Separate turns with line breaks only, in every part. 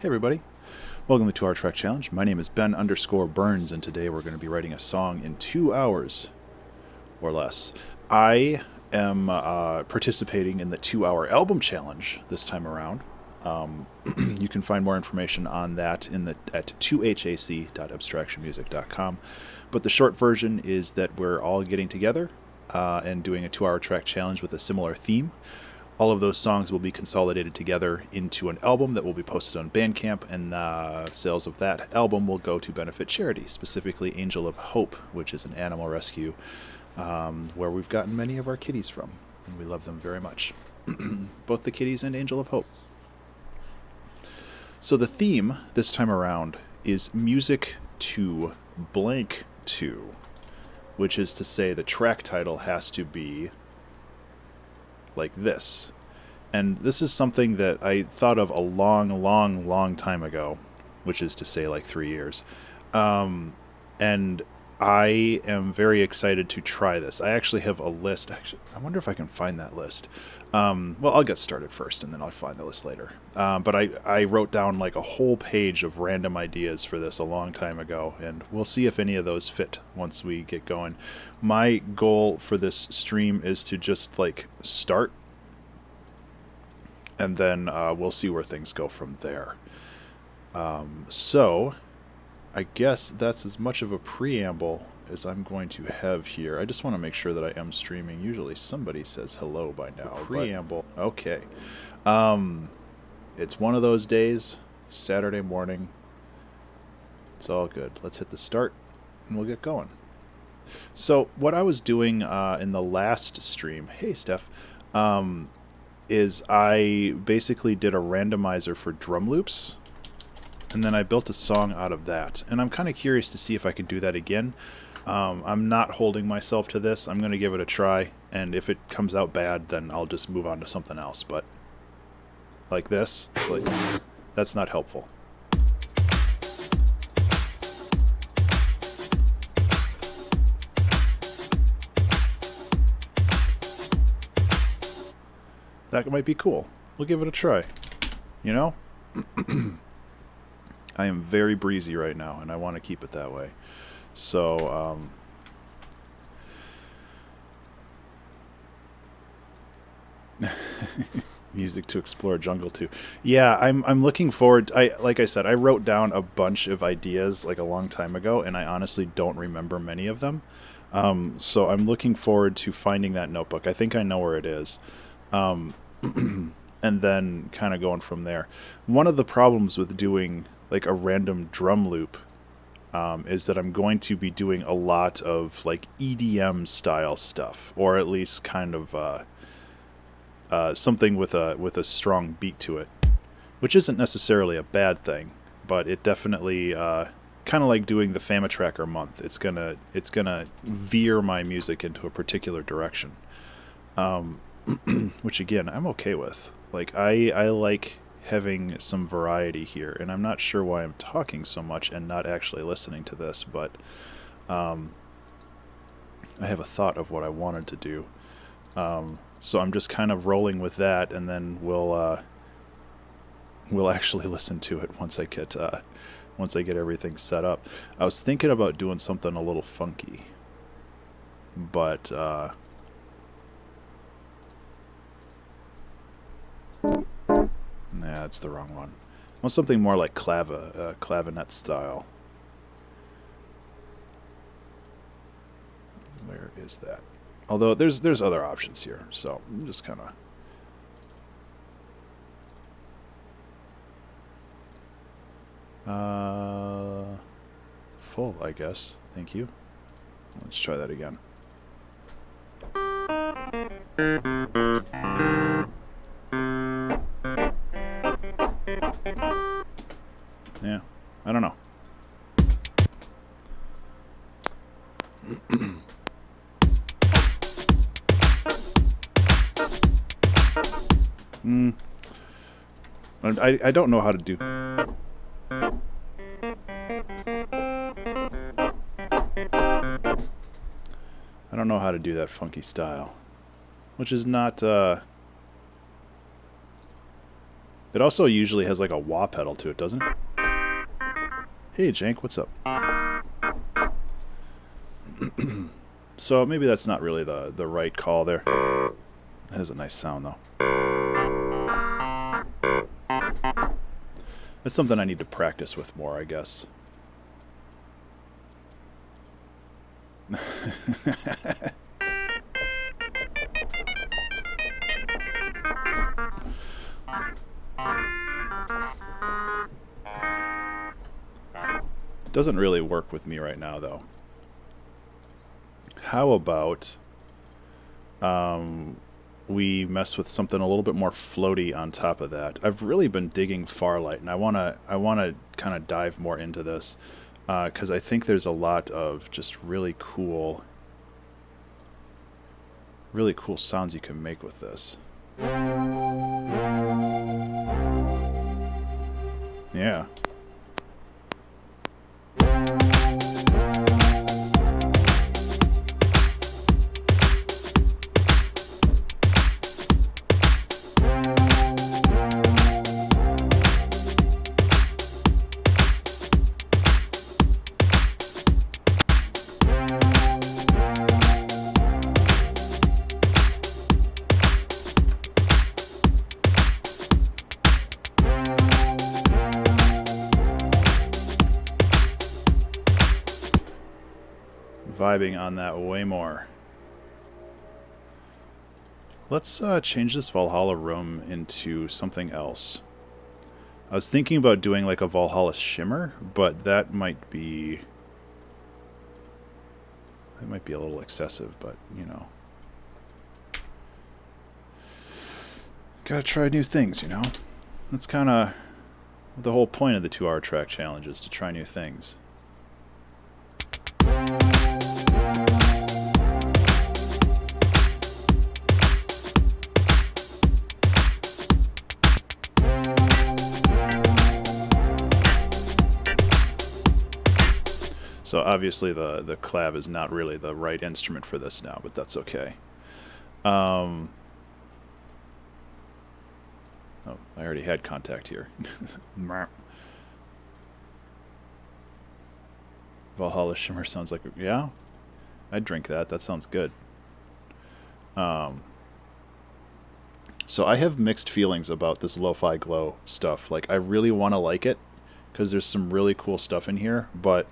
Hey everybody, welcome to the 2 Hour Track Challenge. My name is Ben_Burns, and today we're going to be writing a song in 2 hours or less. I am participating in the 2 Hour Album Challenge this time around. You can find more information on that at 2hac.abstractionmusic.com. But the short version is that we're all getting together and doing a 2 Hour Track Challenge with a similar theme. All of those songs will be consolidated together into an album that will be posted on Bandcamp, and sales of that album will go to benefit charities, specifically Angel of Hope, which is an animal rescue where we've gotten many of our kitties from, and we love them very much. Both the kitties and Angel of Hope. So the theme this time around is music to blank to, which is to say the track title has to be like this. And this is something that I thought of a long time ago, which is to say like 3 years. And I am very excited to try this. I actually have a list. Actually, I wonder if I can find that list. Well, I'll get started first and then I'll find the list later. But I wrote down like a whole page of random ideas for this a long time ago, and we'll see if any of those fit once we get going. My goal for this stream is to just like start, and then we'll see where things go from there. So I guess that's as much of a preamble as I'm going to have here. I just want to make sure that I am streaming. Usually somebody says hello by now. Preamble. Okay. It's one of those days, Saturday morning. It's all good. Let's hit the start and we'll get going. So what I was doing in the last stream, hey Steph, is I basically did a randomizer for drum loops, and then I built a song out of that. And I'm kind of curious to see if I can do that again. I'm not holding myself to this. I'm going to give it a try, and if it comes out bad, then I'll just move on to something else. But like this, it's like, that's not helpful. That might be cool. We'll give it a try. You know? I am very breezy right now, and I want to keep it that way. So, music to explore jungle too. Yeah, I'm looking forward. Like I said, I wrote down a bunch of ideas like a long time ago, and I honestly don't remember many of them. So I'm looking forward to finding that notebook. I think I know where it is. And then kind of going from there. One of the problems with doing like a random drum loop is that I'm going to be doing a lot of like EDM style stuff, or at least kind of something with a strong beat to it, which isn't necessarily a bad thing, but it definitely kind of like doing the Famatracker month. It's gonna veer my music into a particular direction, which again I'm okay with. Like I like having some variety here, and I'm not sure why I'm talking so much and not actually listening to this, but I have a thought of what I wanted to do. So I'm just kind of rolling with that, and then we'll actually listen to it once I get everything set up. I was thinking about doing something a little funky, but nah, it's the wrong one. I want something more like clavinet style. Where is that? Although there's other options here, so I'm just kind of full, I guess. Thank you. Let's try that again. Yeah, I don't know. I don't know how to do. I don't know how to do that funky style, which is not It also usually has like a wah pedal to it, doesn't it? Hey, Jank, what's up? So maybe that's not really the right call there. That has a nice sound, though. That's something I need to practice with more, I guess. Doesn't really work with me right now, though. How about we mess with something a little bit more floaty on top of that? I've really been digging Farlight, and I wanna kind of dive more into this because I think there's a lot of just really cool sounds you can make with this. Yeah. Vibing on that way more. Let's change this Valhalla room into something else. I was thinking about doing like a Valhalla shimmer, but that might be a little excessive, but you know. Gotta try new things, you know? That's kind of the whole point of the 2-hour track challenge, is to try new things. So obviously the clav is not really the right instrument for this now, but that's okay. Oh, I already had contact here. Valhalla shimmer sounds like, yeah, I'd drink that. That sounds good. So I have mixed feelings about this lo-fi glow stuff. Like, I really want to like it because there's some really cool stuff in here, but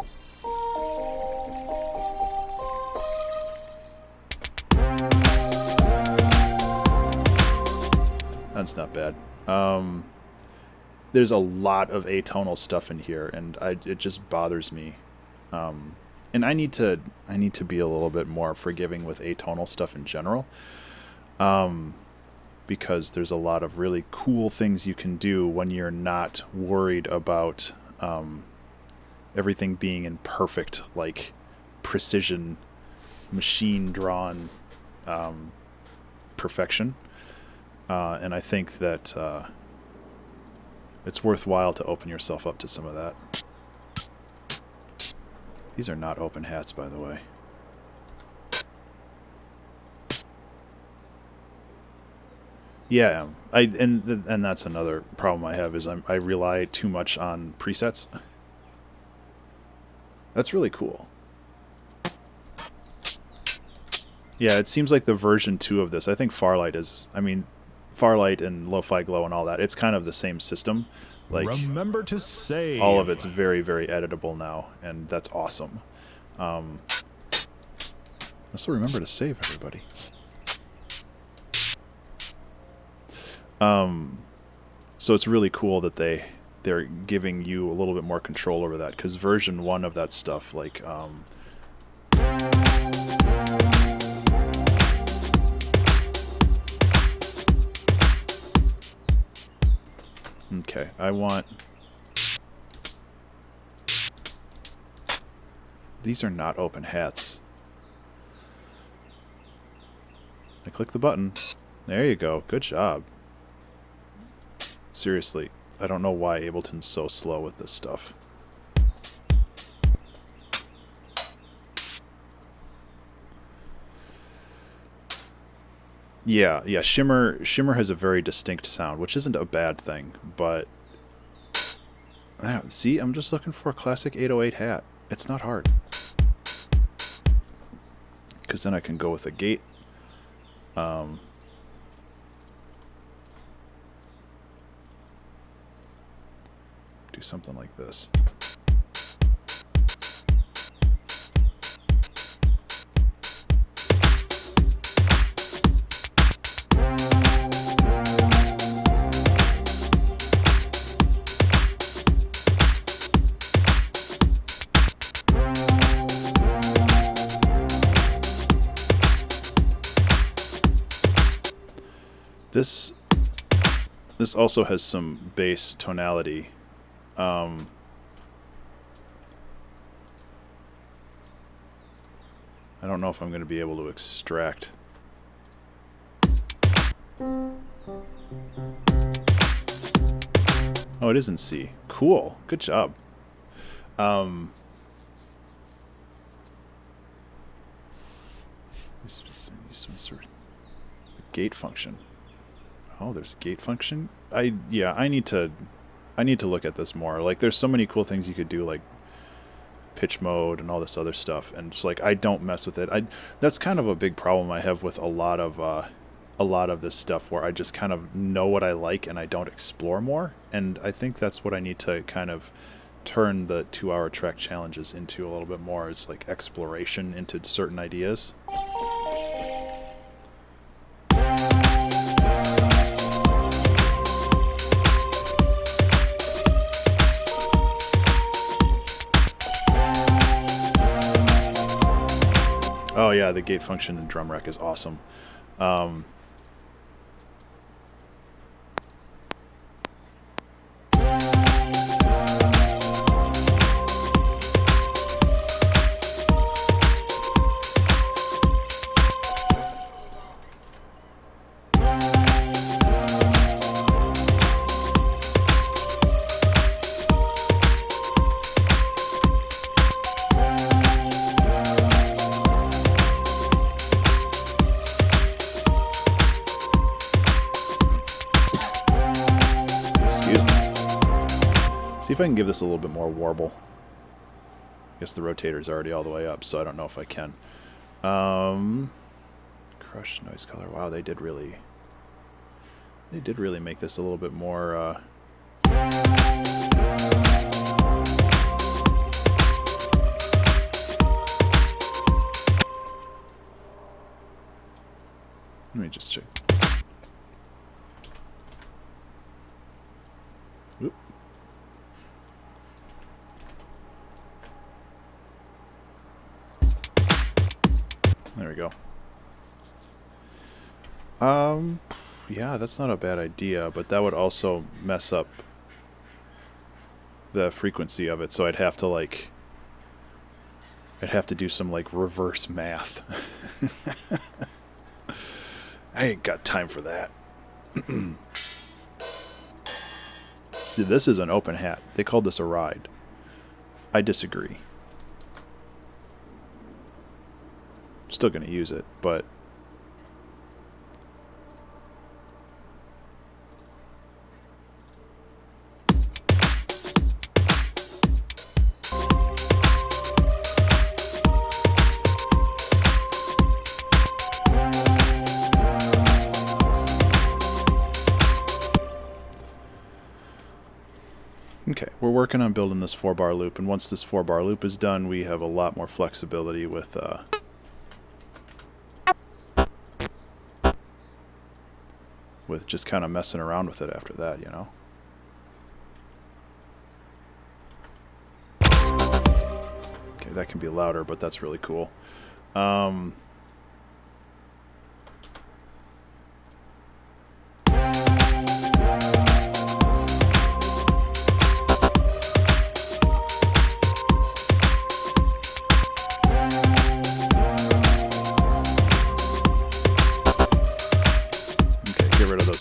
that's not bad. There's a lot of atonal stuff in here, and it just bothers me. And I need to be a little bit more forgiving with atonal stuff in general, because there's a lot of really cool things you can do when you're not worried about everything being in perfect, like, precision, machine-drawn perfection. And I think that it's worthwhile to open yourself up to some of that. These are not open hats, by the way. Yeah, and that's another problem I have, is I rely too much on presets. That's really cool. Yeah, it seems like the version 2 of this, I think Farlight is, I mean, Farlight and Lo-Fi Glow and all that, it's kind of the same system. Like,
remember to save.
All of it's very, very editable now, and that's awesome. Also remember to save, everybody. So it's really cool that they're giving you a little bit more control over that, because version 1 of that stuff, like, okay, I want... These are not open hats. I click the button. There you go. Good job. Seriously, I don't know why Ableton's so slow with this stuff. Yeah, yeah. Shimmer has a very distinct sound, which isn't a bad thing. But see, I'm just looking for a classic 808 hat. It's not hard, because then I can go with a gate. Do something like this. This also has some bass tonality. I don't know if I'm going to be able to extract. Oh, it is in C. Cool. Good job. Gate function. Oh, there's a gate function. I need to look at this more. Like, there's so many cool things you could do, like pitch mode and all this other stuff, and it's like I don't mess with it. That's kind of a big problem I have with a lot of this stuff, where I just kind of know what I like and I don't explore more. And I think that's what I need to kind of turn the 2-hour track challenges into a little bit more. It's like exploration into certain ideas. Oh yeah, the gate function in drum rec is awesome. See if I can give this a little bit more warble. I guess the rotator's already all the way up, so I don't know if I can. Crush noise color. Wow, they did really make this a little bit more. Let me just check. Oop. There we go. Yeah, that's not a bad idea, but that would also mess up the frequency of it, so I'd have to do some like reverse math. I ain't got time for that. See, this is an open hat. They called this a ride. I disagree. Still going to use it, but okay, we're working on building this 4-bar loop, and once this 4-bar loop is done, we have a lot more flexibility with just kind of messing around with it after that, you know? Okay, that can be louder, but that's really cool.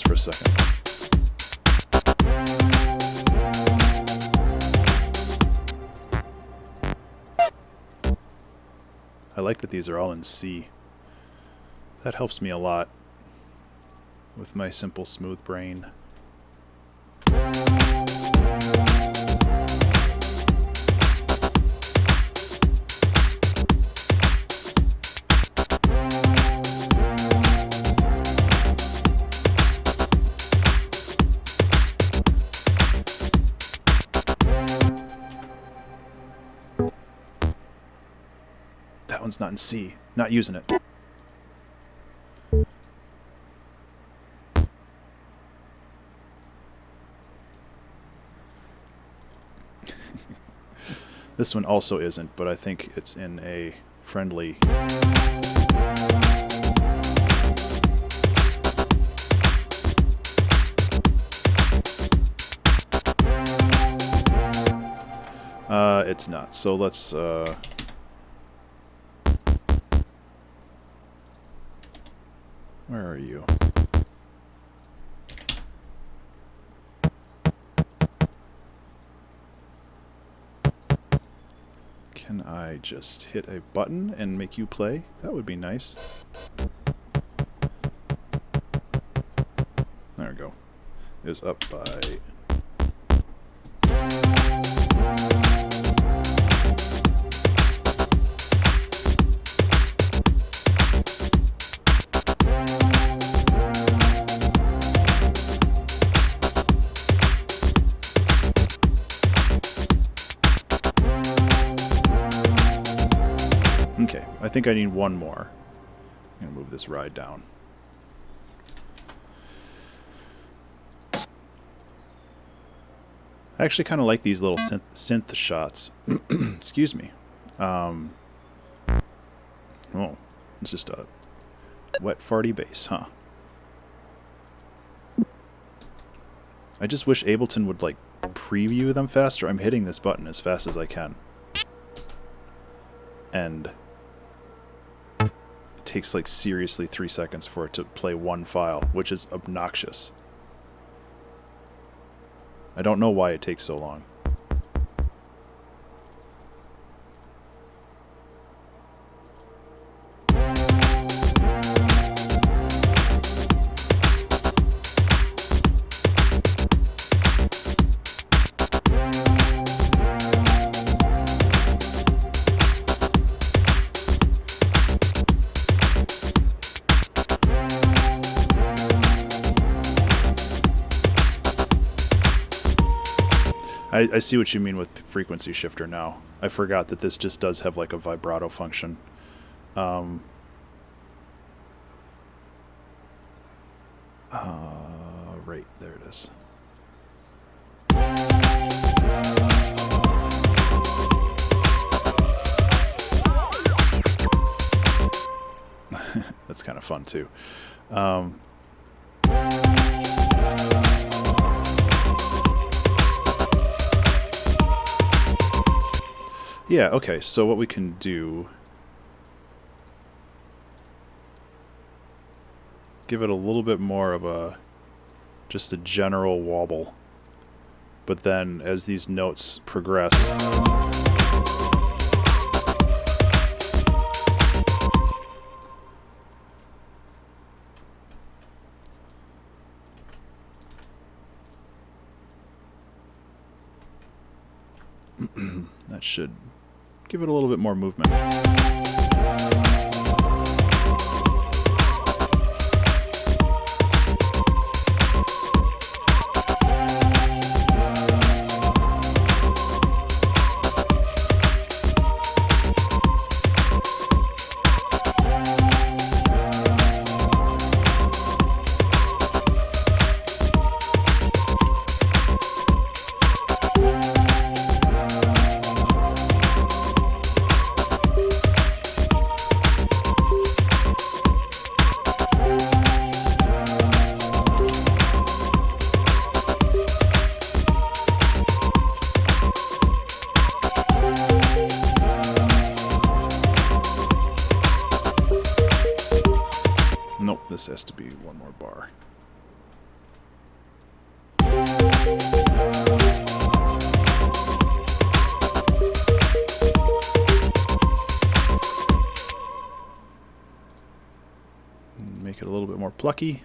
For a second. I like that these are all in C. That helps me a lot. with my simple smooth brain. That one's not in C. Not using it. This one also isn't, but I think it's in a friendly... it's not. So let's... Where are you? Can I just hit a button and make you play? That would be nice. There we go. It was up by... Okay, I think I need one more. I'm going to move this ride down. I actually kind of like these little synth shots. Excuse me. Oh, it's just a wet farty bass, huh? I just wish Ableton would, like, preview them faster. I'm hitting this button as fast as I can. And... it takes like seriously 3 seconds for it to play one file, which is obnoxious. I don't know why it takes so long. I see what you mean with frequency shifter now. I forgot that this just does have like a vibrato function. Right, there it is. That's kind of fun too. Yeah, okay, so what we can do... give it a little bit more of a... just a general wobble. But then, as these notes progress... that should... give it a little bit more movement. Nope, this has to be one more bar. Make it a little bit more plucky.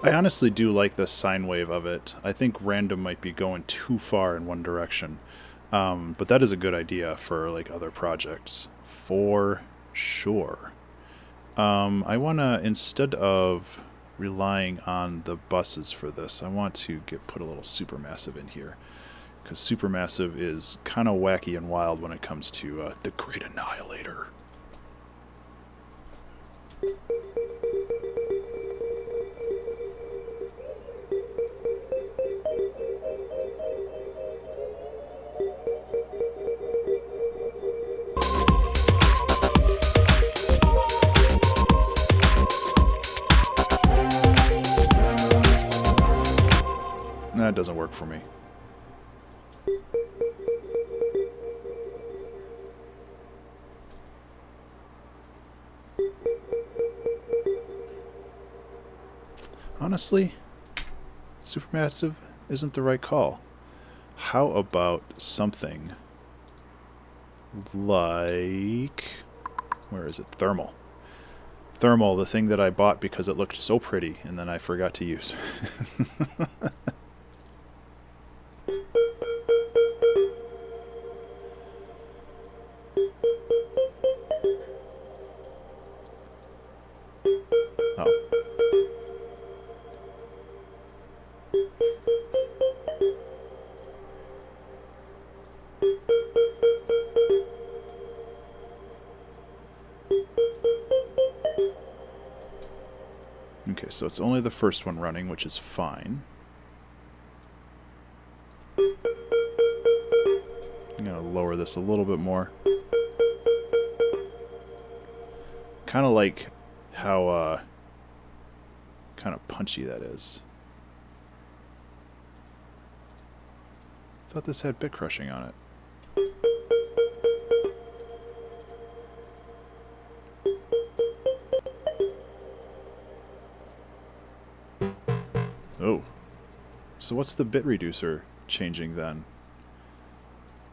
I honestly do like the sine wave of it. I think random might be going too far in one direction. But that is a good idea for like other projects, for sure. I want to, instead of relying on the buses for this, I want to put a little supermassive in here, because supermassive is kind of wacky and wild when it comes to the Great Annihilator. That doesn't work for me. Honestly, supermassive isn't the right call. How about something like, where is it? Thermal. Thermal, the thing that I bought because it looked so pretty and then I forgot to use. Okay, so it's only the first one running, which is fine. I'm going to lower this a little bit more. Kind of like how kind of punchy that is. Thought this had bit crushing on it. Oh. So what's the bit reducer changing then?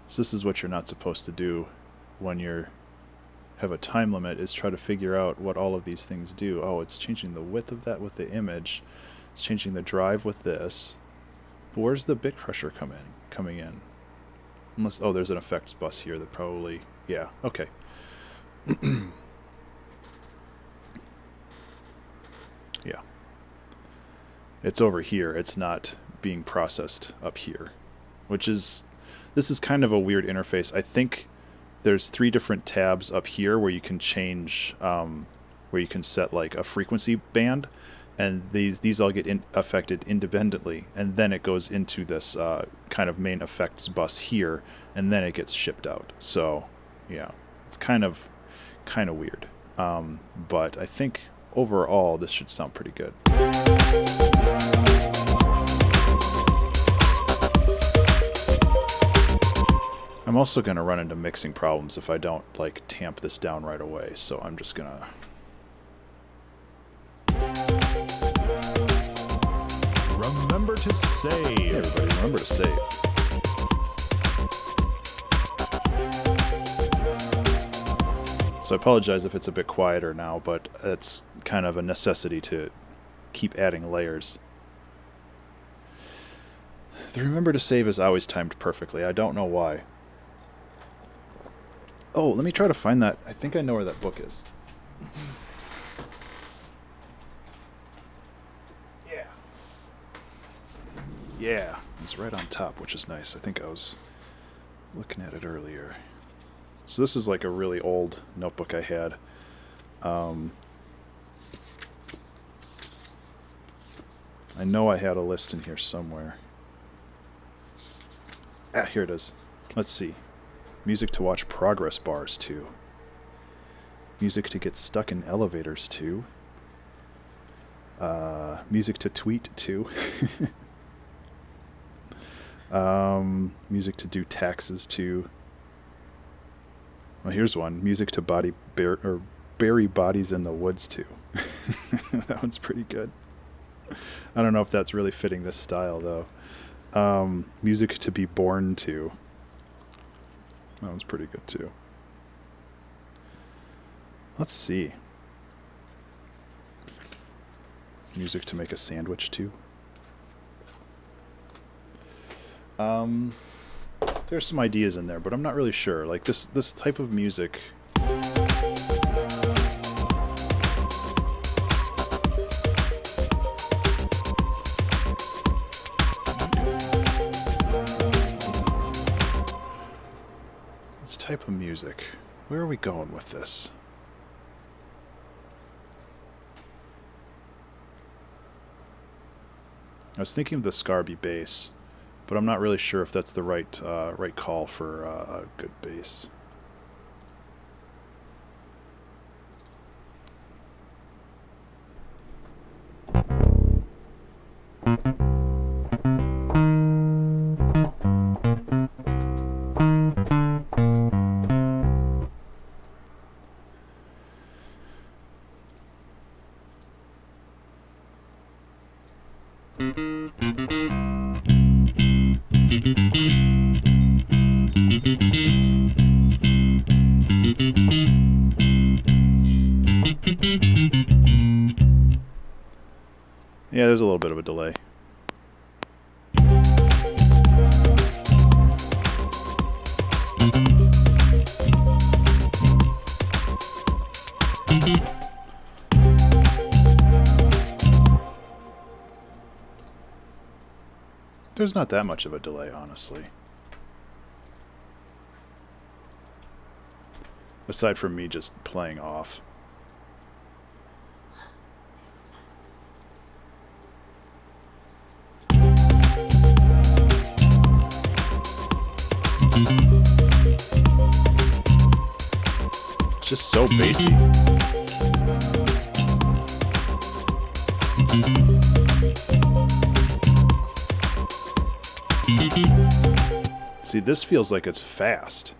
So this is what you're not supposed to do when you have a time limit, is try to figure out what all of these things do. Oh, it's changing the width of that with the image. It's changing the drive with this. But where's the bit crusher coming in? Unless, oh, there's an effects bus here that probably, yeah, okay. Yeah. It's over here. It's not being processed up here, which is, this is kind of a weird interface. I think there's 3 different tabs up here where you can change, where you can set like a frequency band, and these all get affected independently, and then it goes into this kind of main effects bus here, and then it gets shipped out. So yeah, it's kind of weird, but I think overall this should sound pretty good. I'm also going to run into mixing problems if I don't like tamp this down right away, so I'm just going to...
Remember to save.
Hey everybody, remember to save. So I apologize if it's a bit quieter now, but it's kind of a necessity to keep adding layers. The remember to save is always timed perfectly. I don't know why. Oh, let me try to find that. I think I know where that book is. Yeah, it's right on top, which is nice. I think I was looking at it earlier. So this is like a really old notebook I had. I know I had a list in here somewhere. Ah, here it is. Let's see. Music to watch progress bars to. Music to get stuck in elevators to. Music to tweet to. Music to do taxes to. Well, here's one. Music to bury bodies in the woods to. That one's pretty good. I don't know if that's really fitting this style though. Music to be born to. That one's pretty good too. Let's see. music to make a sandwich to. There's some ideas in there, but I'm not really sure. Like this type of music. This type of music. Where are we going with this? I was thinking of the Scarby bass, but I'm not really sure if that's the right call for a good bass. Yeah, there's a little bit of a delay. There's not that much of a delay, honestly. Aside from me just playing off. It's just so bassy. See, this feels like it's fast.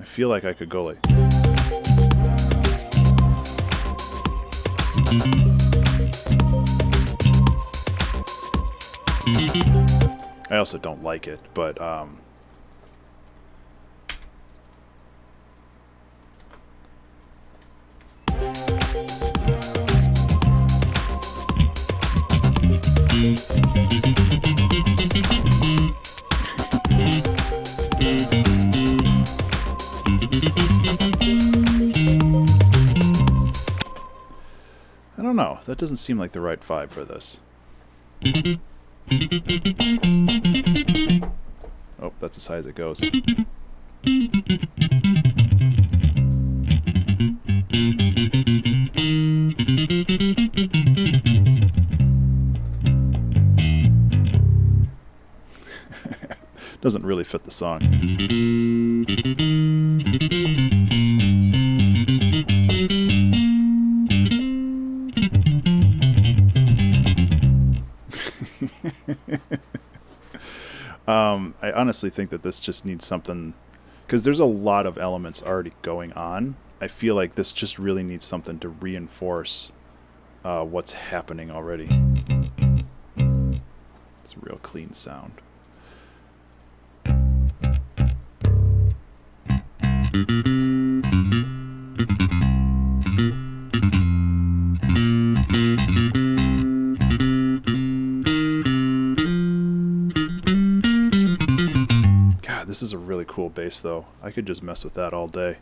I feel like I could go like... I also don't like it, but I don't know. That doesn't seem like the right vibe for this. Oh, that's as high as it goes. Doesn't really fit the song. I honestly think that this just needs something, because there's a lot of elements already going on. I feel like this just really needs something to reinforce what's happening already. It's a real clean sound. This is a really cool bass, though. I could just mess with that all day.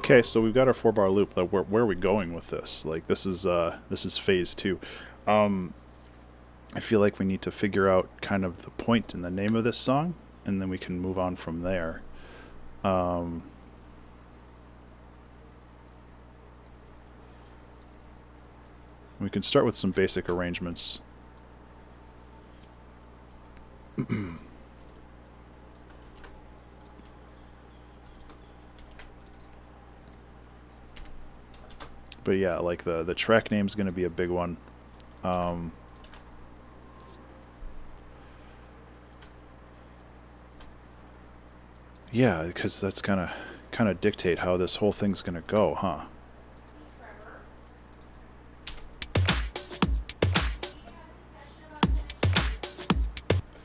Okay, so we've got our 4-bar loop. Like, where are we going with this? Like, this is phase 2. I feel like we need to figure out kind of the point and the name of this song. and then we can move on from there. We can start with some basic arrangements. But yeah, like the track name's going to be a big one. Yeah, because that's kind of dictate how this whole thing's going to go, huh?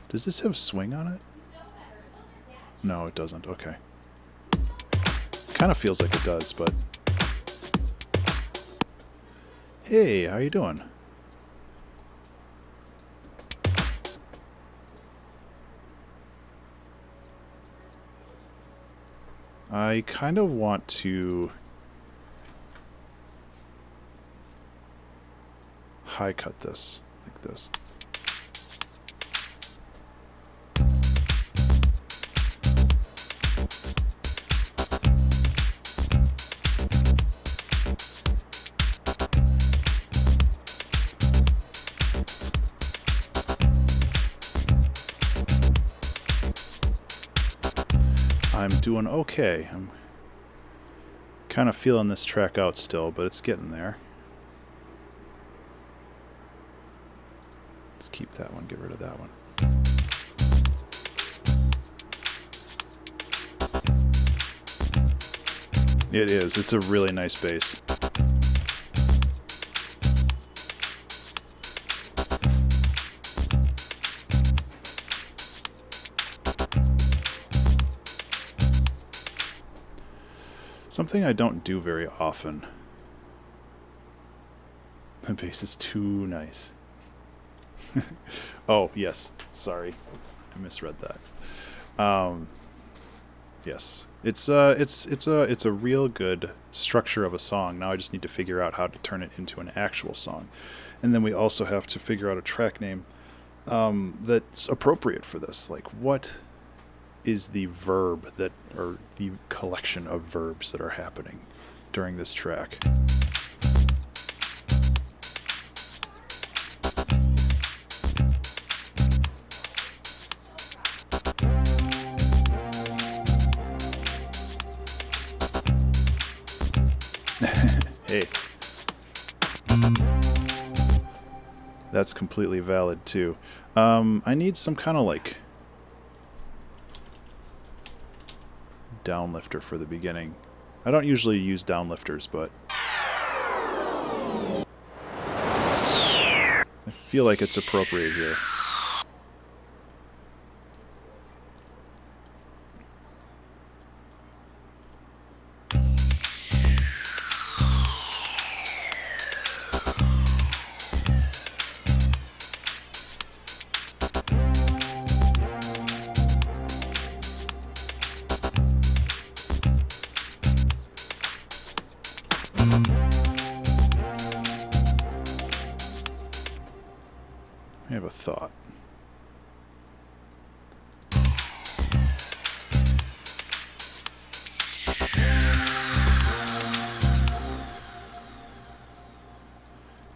Does this have swing on it? No, it doesn't. Okay. Kind of feels like it does, but... Hey, how you doing? I kind of want to high cut this, like this. I'm doing okay. I'm kind of feeling this track out still, but it's getting there. Let's keep that one, get rid of that one. It is. It's a really nice bass. Something I don't do very often. The bass is too nice. Oh, yes. Sorry. I misread that. Yes. It's a real good structure of a song. Now I just need to figure out how to turn it into an actual song. And then we also have to figure out a track name that's appropriate for this. Like, what is the verb that, or the collection of verbs that are happening during this track? Hey. That's completely valid too. I need some kind of like downlifter for the beginning. I don't usually use downlifters, but I feel like it's appropriate here. I have a thought.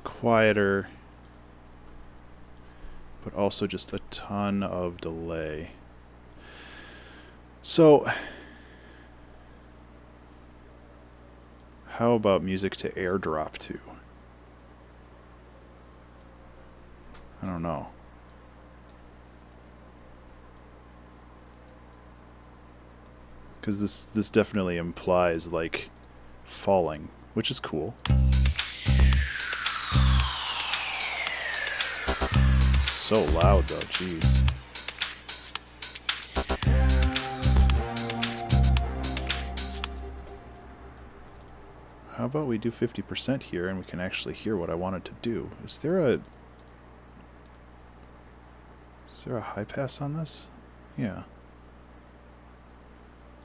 Quieter, but also just a ton of delay. So, how about music to airdrop to? I don't know. Because this definitely implies like falling, which is cool. It's so loud though, jeez. How about we do 50% here and we can actually hear what I wanted to do? Is there a high pass on this? Yeah.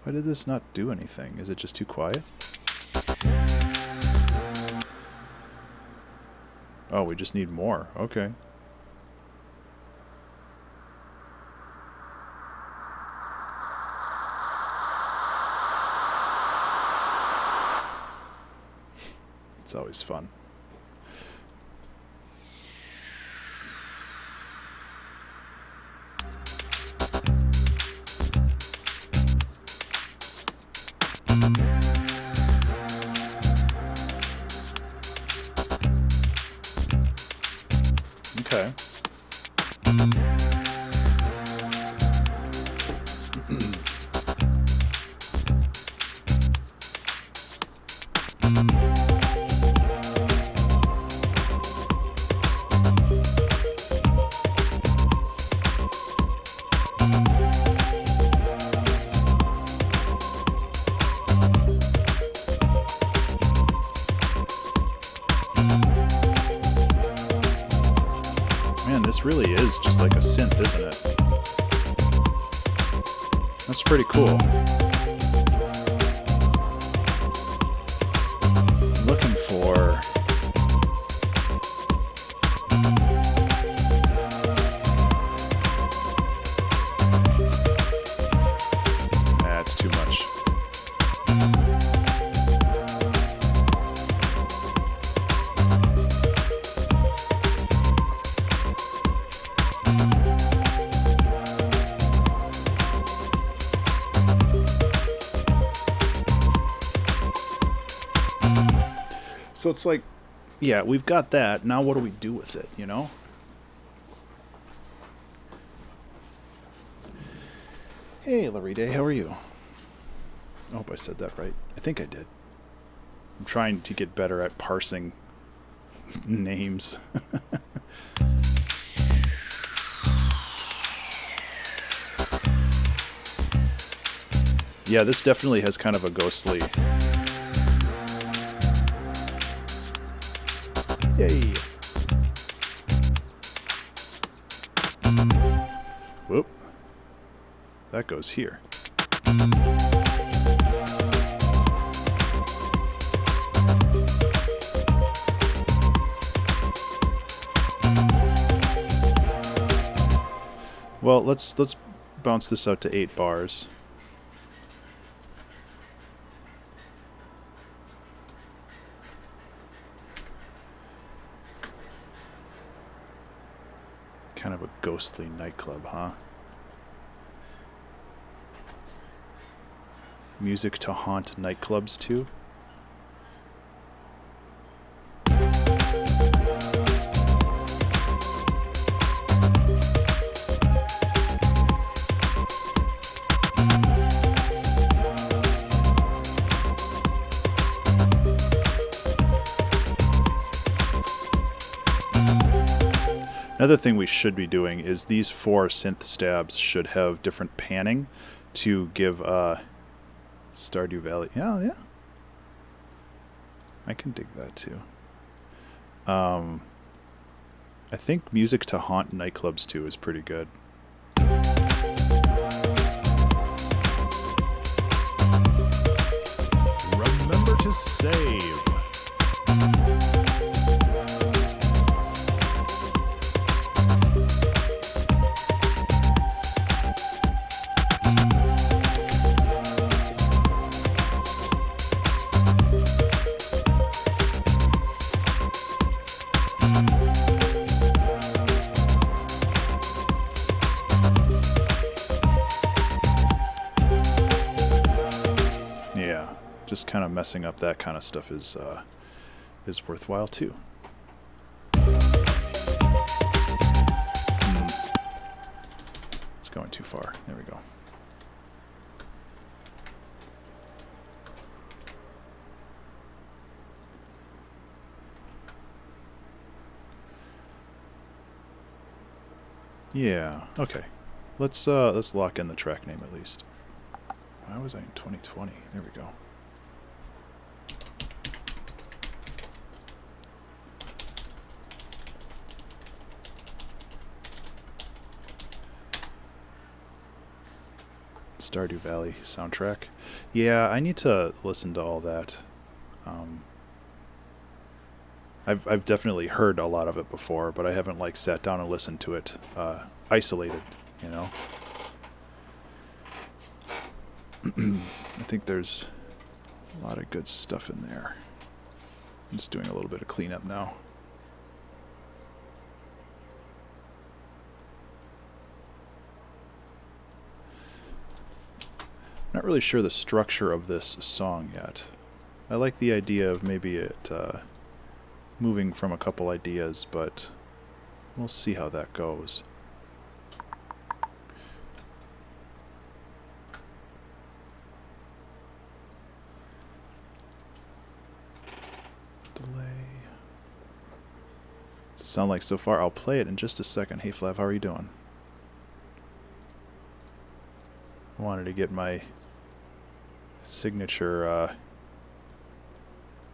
Why did this not do anything? Is it just too quiet? Oh, we just need more. Okay. It's always fun. Okay. Man, this really is just like a synth, isn't it? That's pretty cool. I'm looking for... That's too much. So it's like, yeah, we've got that. Now what do we do with it, you know? Hey, Laride, how are you? I hope I said that right. I think I did. I'm trying to get better at parsing names. Yeah, this definitely has kind of a ghostly... Yay! Whoop. That goes here. Well, let's bounce this out to 8 bars. Kind of a ghostly nightclub, huh? Music to haunt nightclubs too? Another thing we should be doing is these 4 synth stabs should have different panning to give Stardew Valley. Yeah. I can dig that too. I think music to haunt nightclubs too is pretty good.
Remember to save.
Just kind of messing up that kind of stuff is worthwhile too. It's going too far. There we go. Yeah. Okay. Let's lock in the track name at least. Why was I in 2020? There we go. Stardew Valley soundtrack. Yeah, I need to listen to all that. I've definitely heard a lot of it before, but I haven't like sat down and listened to it isolated, you know. I think there's a lot of good stuff in there. I'm just doing a little bit of cleanup now. Not really sure the structure of this song yet. I like the idea of maybe it moving from a couple ideas, but we'll see how that goes. Delay. Does it sound like so far? I'll play it in just a second. Hey Flav, how are you doing? I wanted to get my signature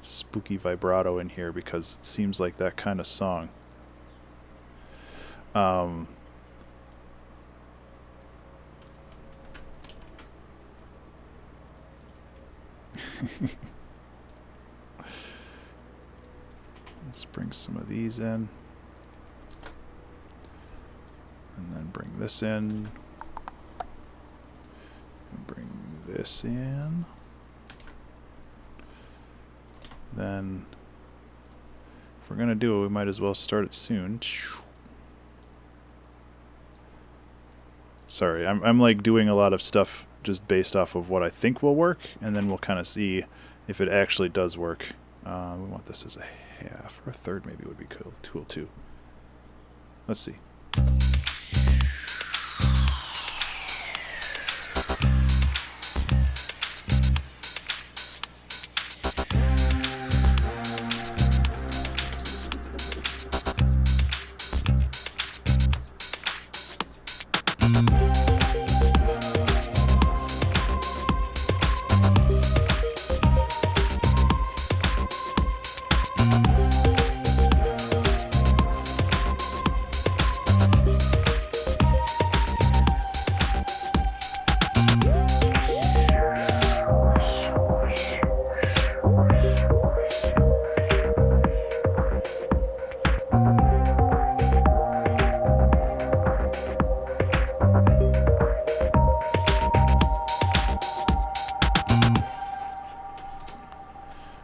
spooky vibrato in here because it seems like that kind of song. Let's bring some of these in. And then bring this in. And bring this in. Then, if we're going to do it, we might as well start it soon. Sorry, I'm like doing a lot of stuff just based off of what I think will work, and then we'll kind of see if it actually does work. We want this as a half, or a third maybe would be cool too. Let's see.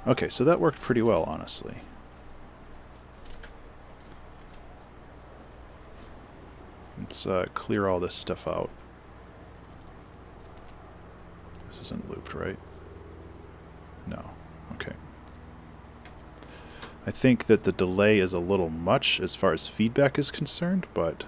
Okay, so that worked pretty well, honestly. Let's clear all this stuff out. This isn't looped, right? No. Okay. I think that the delay is a little much as far as feedback is concerned, but...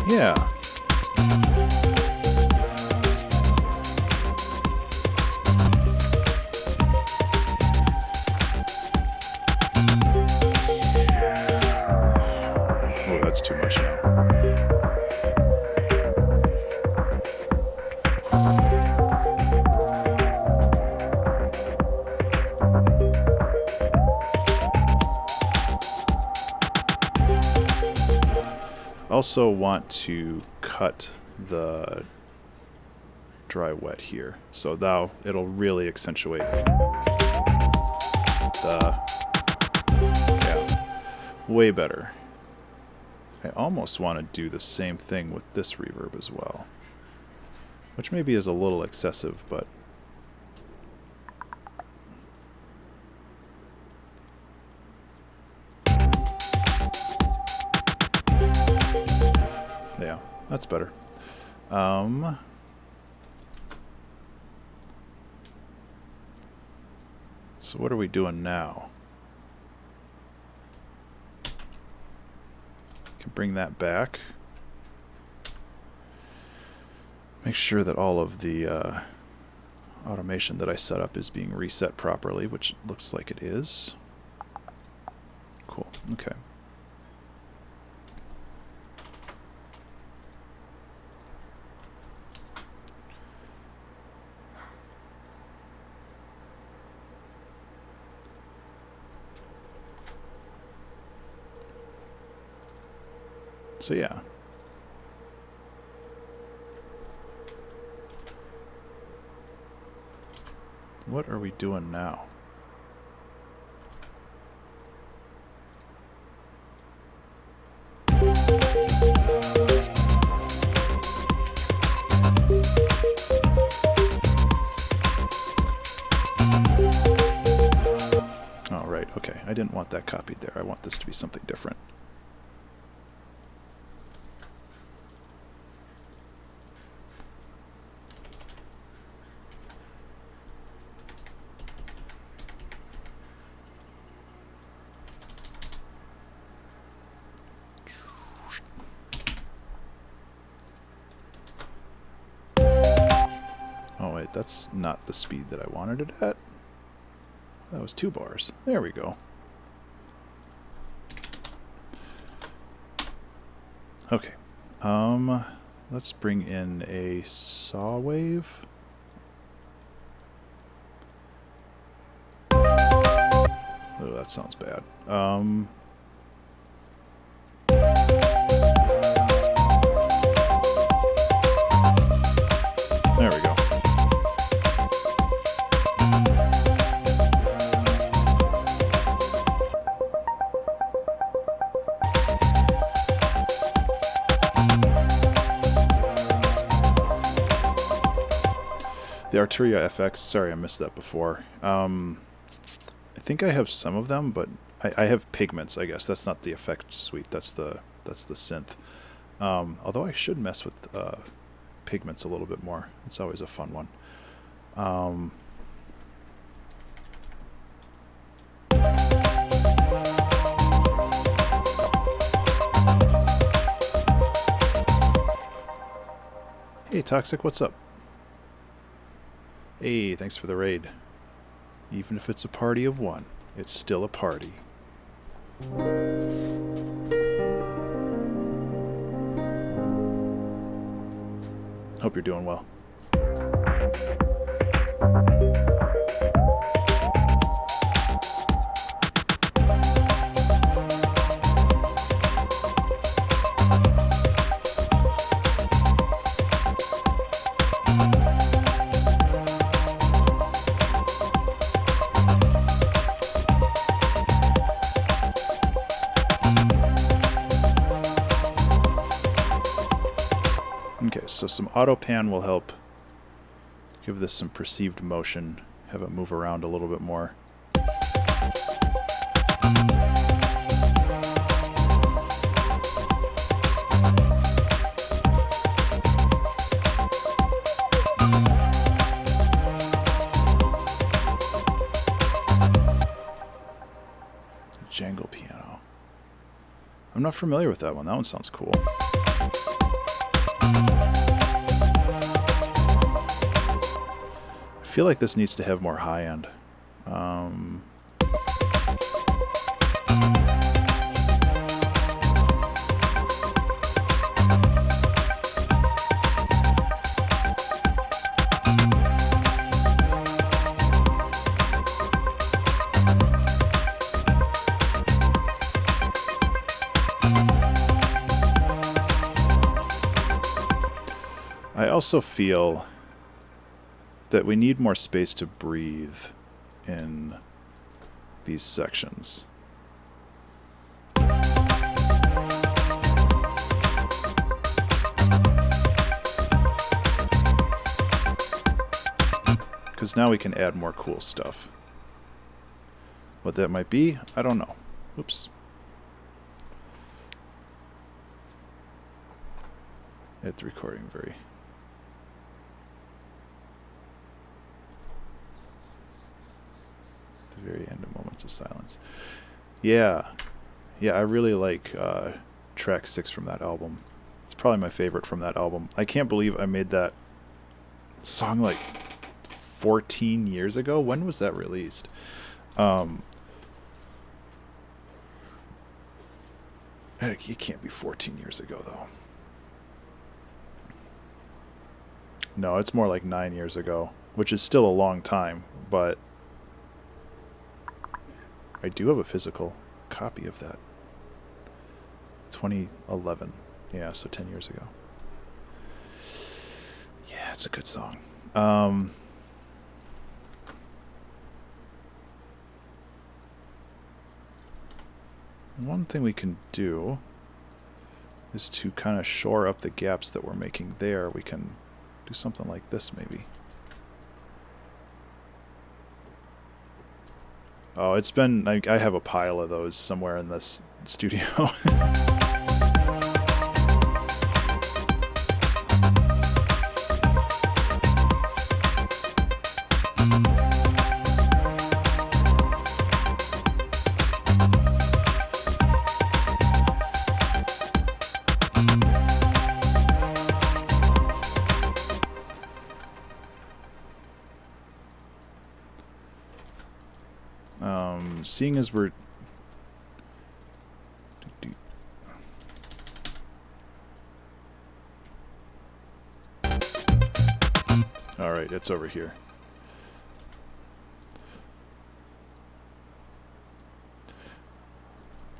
yeah. Oh, that's too much now. Also want to cut the dry wet here, so now it'll really accentuate the, yeah, way better. I almost want to do the same thing with this reverb as well, which maybe is a little excessive, but yeah, that's better. So what are we doing now? Can bring that back. Make sure that all of the automation that I set up is being reset properly, which looks like it is. Cool. Okay. So yeah, what are we doing now? Oh, right, okay. I didn't want that copied there. I want this to be something different. Oh wait, that's not the speed that I wanted it at. That was 2 bars. There we go. Okay. Let's bring in a saw wave. Oh, that sounds bad. There we go. The Arturia FX, sorry I missed that before. I think I have some of them, but I have pigments, I guess. That's not the effect suite, that's the synth. Although I should mess with pigments a little bit more. It's always a fun one. Hey Toxic, what's up? Hey, thanks for the raid. Even if it's a party of 1, it's still a party. Hope you're doing well. So some auto pan will help give this some perceived motion, have it move around a little bit more. Jangle piano. I'm not familiar with that one. That one sounds cool. I feel like this needs to have more high end. I also feel that we need more space to breathe in these sections. Because now we can add more cool stuff. What that might be, I don't know. Oops. It's recording very... the very end of Moments of Silence. Yeah. Yeah, I really like track 6 from that album. It's probably my favorite from that album. I can't believe I made that song like 14 years ago. When was that released? It can't be 14 years ago, though. No, it's more like 9 years ago, which is still a long time, but I do have a physical copy of that. 2011. Yeah, so 10 years ago. Yeah, it's a good song. one thing we can do is to kind of shore up the gaps that we're making there. We can do something like this maybe. Oh, it's been, I have a pile of those somewhere in this studio. Seeing as we're all right, it's over here.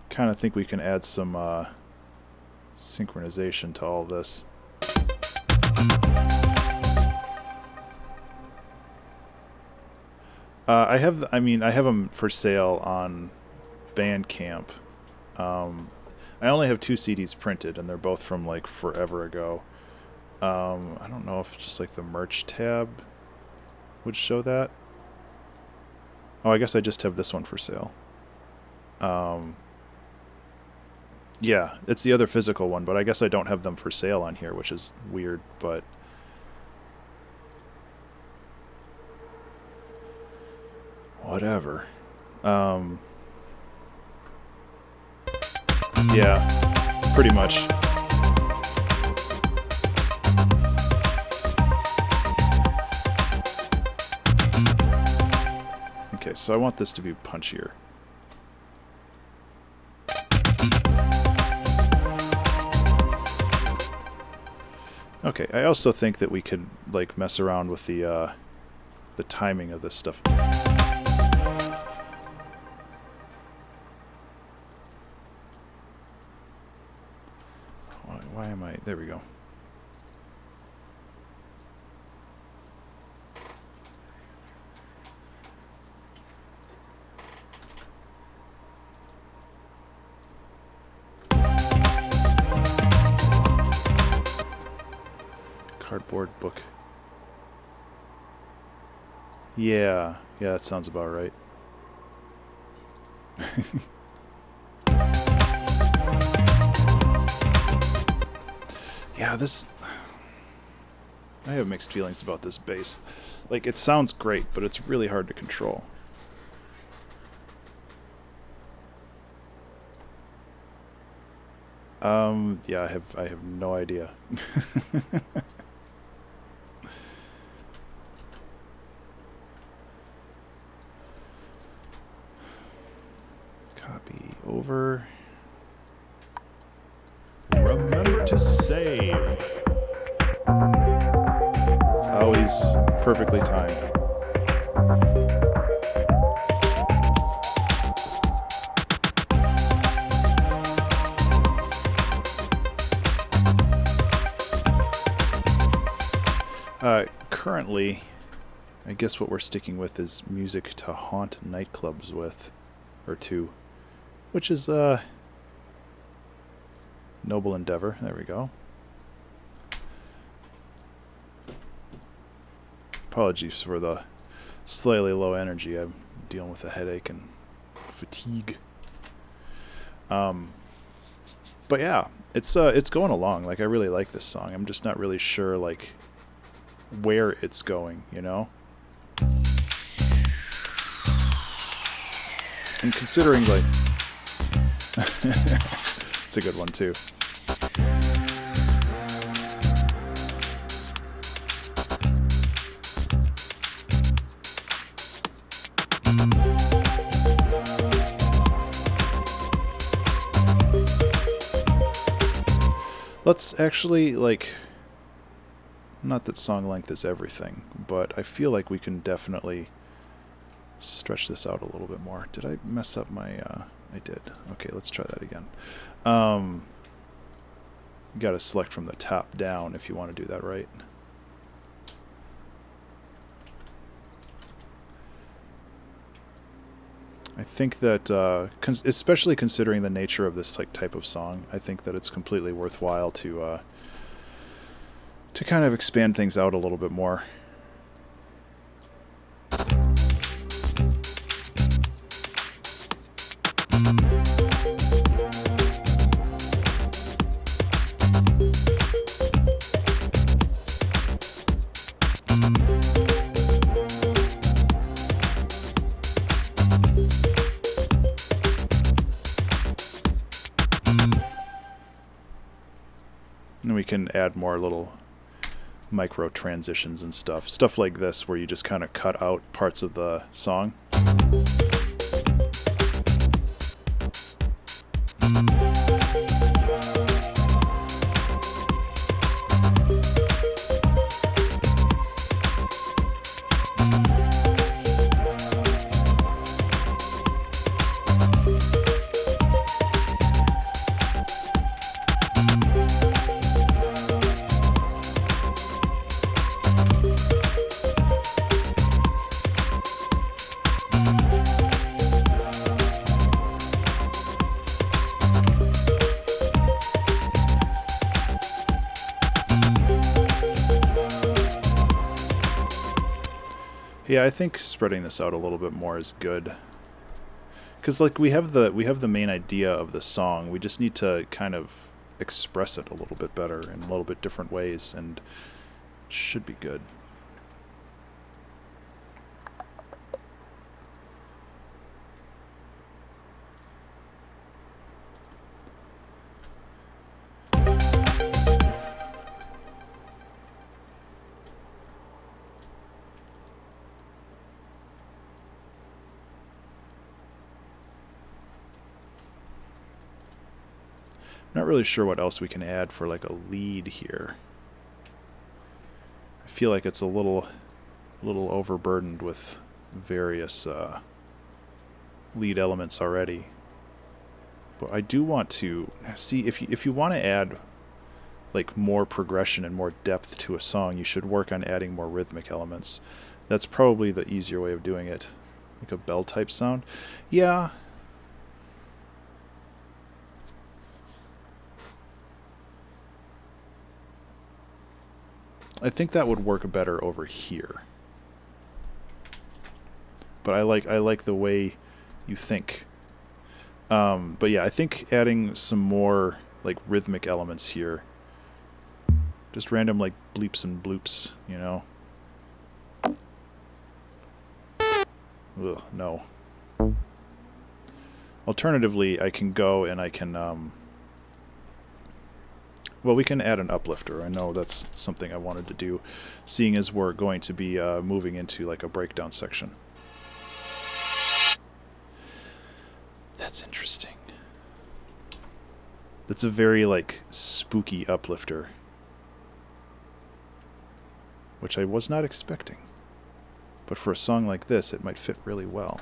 Kind of think we can add some synchronization to all this. I have them for sale on Bandcamp. I only have 2 CDs printed, and they're both from like forever ago. I don't know if just like the merch tab would show that. Oh, I guess I just have this one for sale. Yeah, it's the other physical one, but I guess I don't have them for sale on here, which is weird, but whatever. Yeah, pretty much. Okay, so I want this to be punchier. Okay, I also think that we could like mess around with the timing of this stuff. Why am I... There we go. Cardboard book. Yeah, that sounds about right. Yeah, this... I have mixed feelings about this bass. Like, it sounds great, but it's really hard to control. Yeah, I have no idea. Copy over.
Remember to save.
It's always perfectly timed. Currently, I guess what we're sticking with is music to haunt nightclubs with, or to, which is noble endeavor. There we go. Apologies for the slightly low energy. I'm dealing with a headache and fatigue. But yeah, it's going along. Like, I really like this song. I'm just not really sure like where it's going, you know? And considering like it's a good one too. Let's actually, like, not that song length is everything, but I feel like we can definitely stretch this out a little bit more. Did I mess up my, I did. Okay, let's try that again. You gotta select from the top down if you want to do that right. I think that, especially considering the nature of this type of song, I think that it's completely worthwhile to kind of expand things out a little bit more. And we can add more little micro transitions and stuff like this, where you just kind of cut out parts of the song. Yeah, I think spreading this out a little bit more is good. Because like we have the main idea of the song, we just need to kind of express it a little bit better in a little bit different ways, and it should be good. Not really sure what else we can add for like a lead here. I feel like it's a little overburdened with various lead elements already. But I do want to see if you want to add like more progression and more depth to a song, you should work on adding more rhythmic elements. That's probably the easier way of doing it. Like a bell type sound. Yeah. I think that would work better over here. But I like the way you think. But yeah, I think adding some more like rhythmic elements here. Just random like bleeps and bloops, you know. Ugh, no. Alternatively, I can go and I can well, we can add an uplifter. I know that's something I wanted to do, seeing as we're going to be moving into like a breakdown section. That's interesting. That's a very like spooky uplifter, which I was not expecting. But for a song like this, it might fit really well.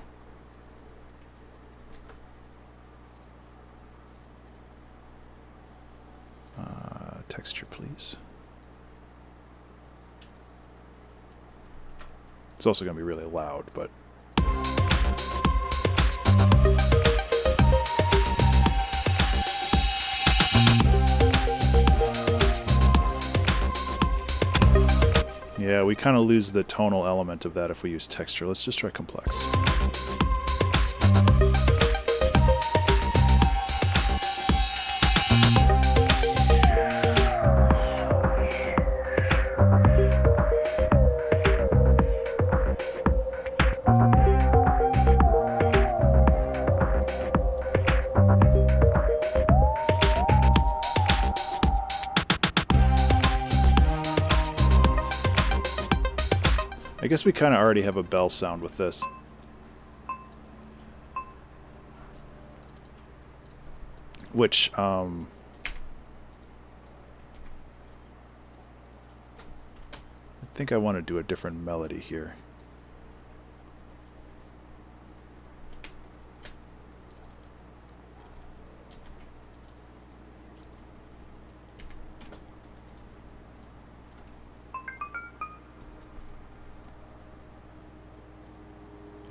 Texture, please. It's also going to be really loud, but... Yeah, we kind of lose the tonal element of that if we use texture. Let's just try complex. I guess we kind of already have a bell sound with this. Which, I think I want to do a different melody here.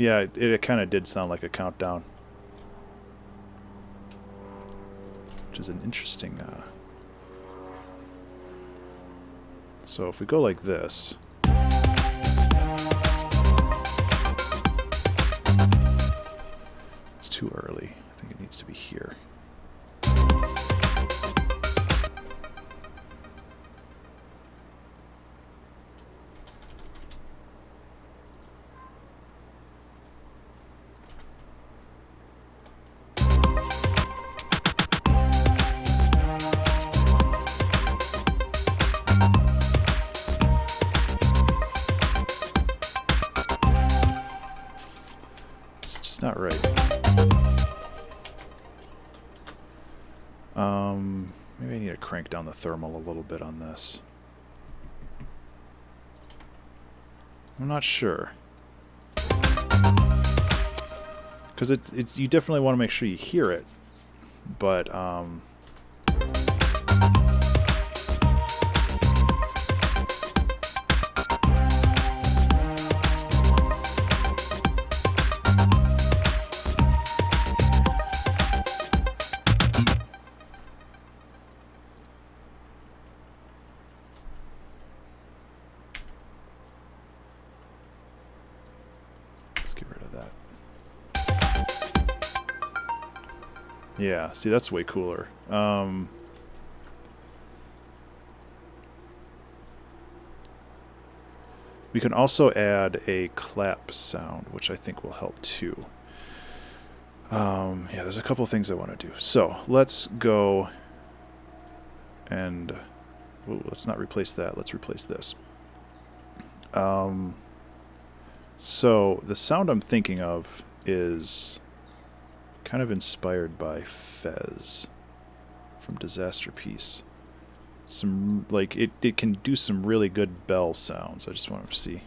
Yeah, it kind of did sound like a countdown. Which is an interesting... So if we go like this... It's too early. I think it needs to be here. Not right. Maybe I need to crank down the thermal a little bit on this. I'm not sure. Because it's you definitely want to make sure you hear it, but yeah, see, that's way cooler. We can also add a clap sound, which I think will help too. Yeah, there's a couple things I want to do. So let's go and... Ooh, let's not replace that. Let's replace this. So the sound I'm thinking of is... kind of inspired by Fez from Disaster Piece. Some, like, it can do some really good bell sounds. I just want to see.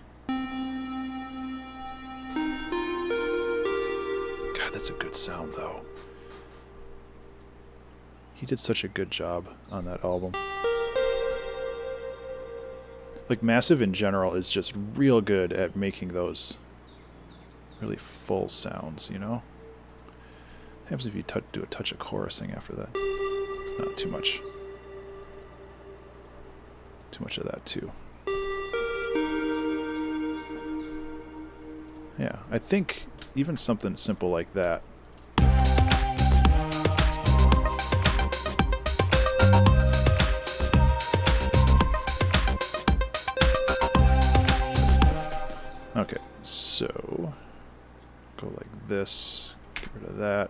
God, that's a good sound, though. He did such a good job on that album. Like, Massive in general is just real good at making those really full sounds, you know? What happens if you do a touch of chorusing after that? Not too much. Too much of that, too. Yeah, I think even something simple like that. Okay, so go like this, get rid of that.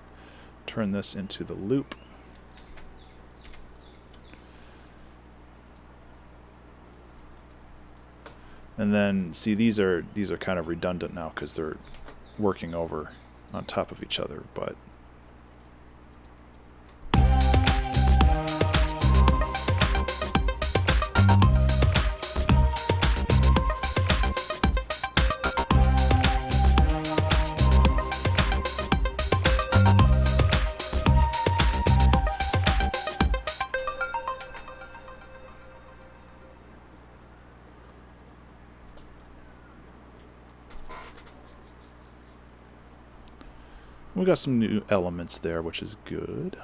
Turn this into the loop. And then see, these are kind of redundant now because they're working over on top of each other, but we got some new elements there, which is good.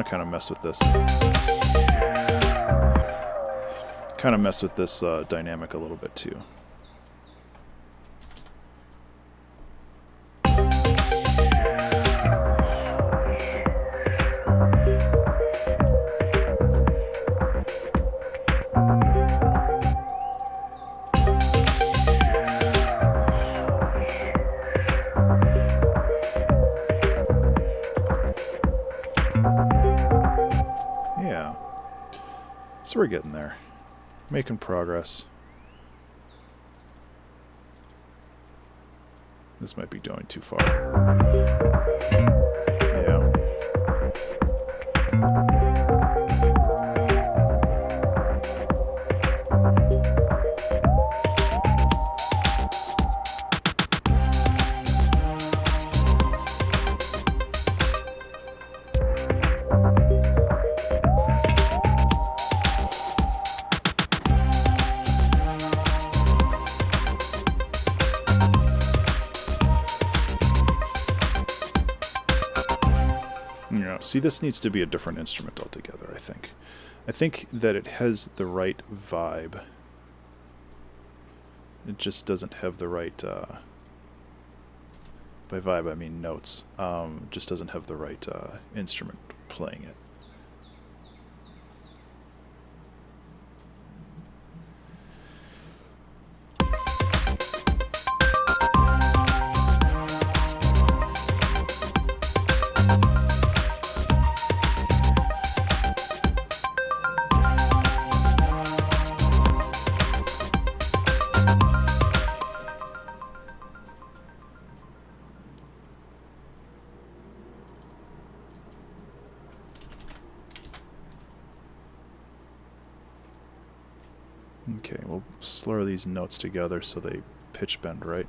Kind of mess with this. Kind of mess with this dynamic a little bit too. Yeah. So we're getting there. Making progress. This might be going too far. Yeah. See, this needs to be a different instrument altogether, I think. I think that it has the right vibe. It just doesn't have the right... by vibe, I mean notes. Just doesn't have the right instrument playing it. Okay, we'll slur these notes together so they pitch bend right.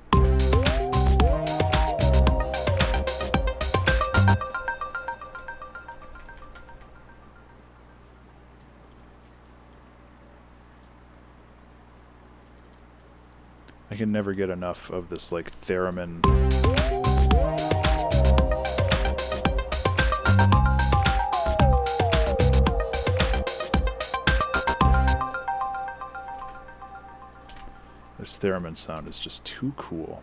I can never get enough of this like theremin. This theremin sound is just too cool.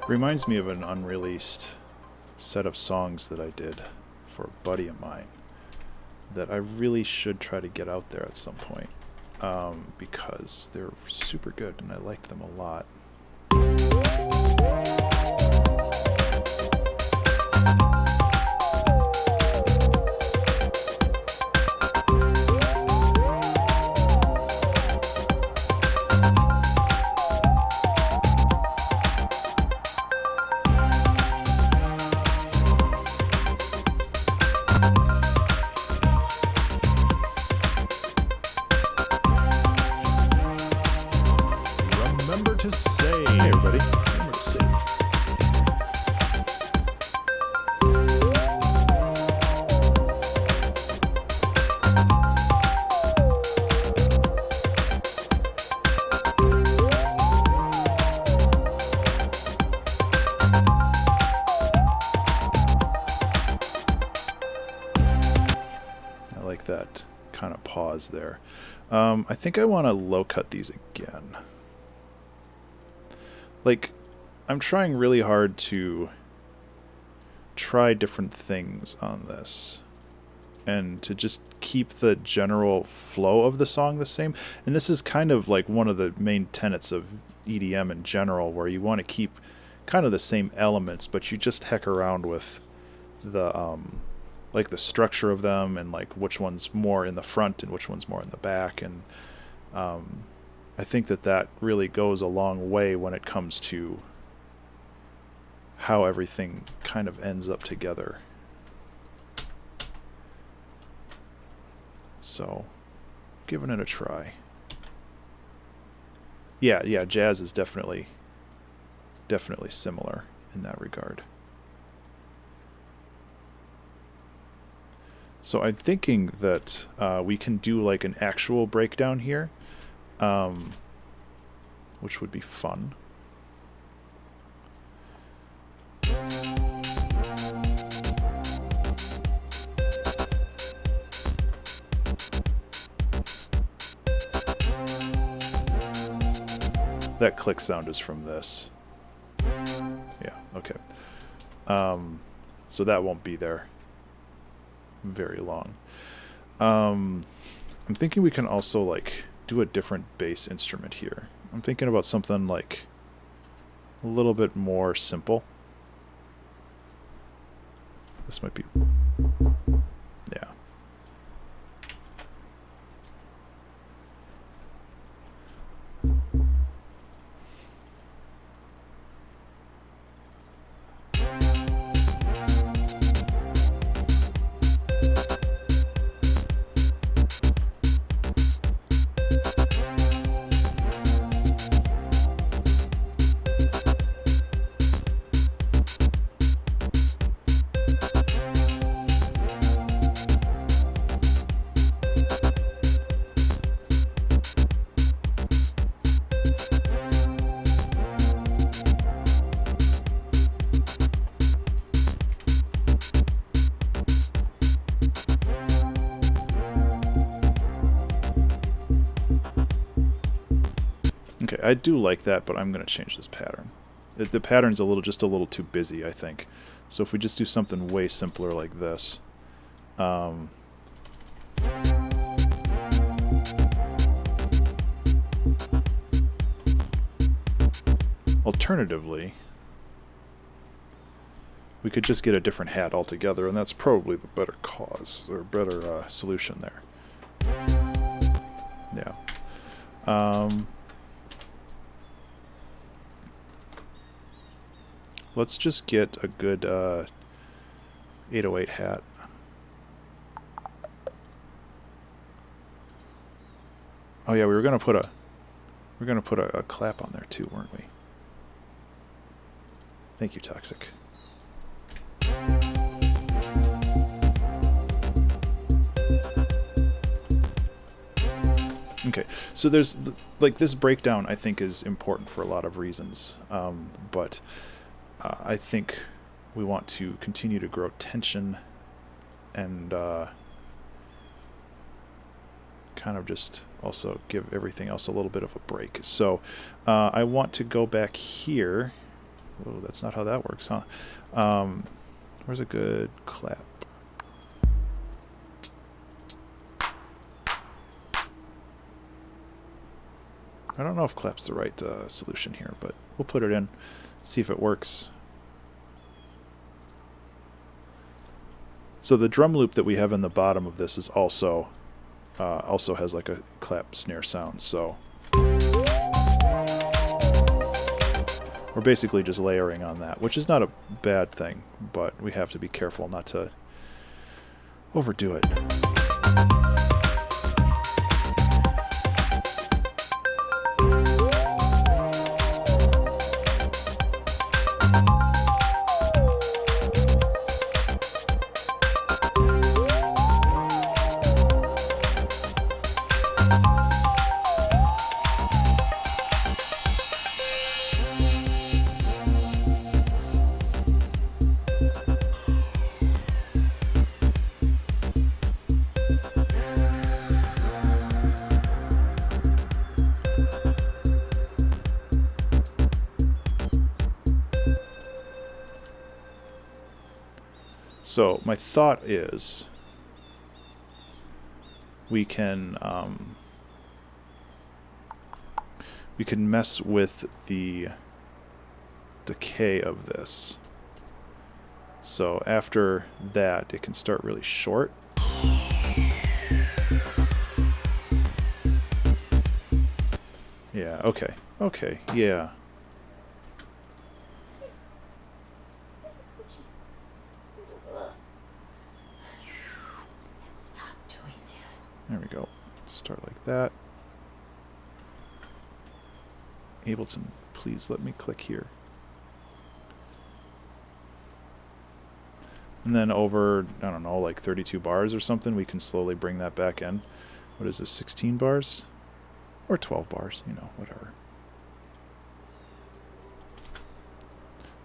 Reminds me of an unreleased set of songs that I did for a buddy of mine that I really should try to get out there at some point, because they're super good and I liked them a lot.
Remember to save.
Hey everybody, remember to save. I like that kind of pause there. I think I want to low cut these again. Like, I'm trying really hard to try different things on this and to just keep the general flow of the song the same. And this is kind of like one of the main tenets of EDM in general, where you want to keep kind of the same elements, but you just heck around with the like the structure of them and like which one's more in the front and which one's more in the back. And I think that that really goes a long way when it comes to how everything kind of ends up together. So, giving it a try. Yeah, jazz is definitely similar in that regard. So I'm thinking that we can do like an actual breakdown here. Which would be fun. That click sound is from this. Yeah, okay. So that won't be there very long. I'm thinking we can also like do a different bass instrument here. I'm thinking about something like a little bit more simple. This might be, yeah. Okay, I do like that, but I'm going to change this pattern. The pattern's just a little too busy, I think. So if we just do something way simpler like this. Alternatively, we could just get a different hat altogether, and that's probably the better cause, or better solution there. Yeah. Let's just get a good 808 hat. Oh yeah, we were gonna put a clap on there too, weren't we? Thank you, Toxic. Okay, so there's like this breakdown I think is important for a lot of reasons, but I think we want to continue to grow tension and kind of just also give everything else a little bit of a break. So I want to go back here. Whoa, that's not how that works, huh? Where's a good clap? I don't know if clap's the right solution here, but we'll put it in, see if it works. So the drum loop that we have in the bottom of this is also has like a clap snare sound. So we're basically just layering on that, which is not a bad thing, but we have to be careful not to overdo it. So my thought is we can mess with the decay of this. So after that, it can start really short. Yeah, okay. Okay, yeah. There we go. Start like that. Ableton, please let me click here. And then over, I don't know, like 32 bars or something, we can slowly bring that back in. What is this, 16 bars? Or 12 bars, you know, whatever.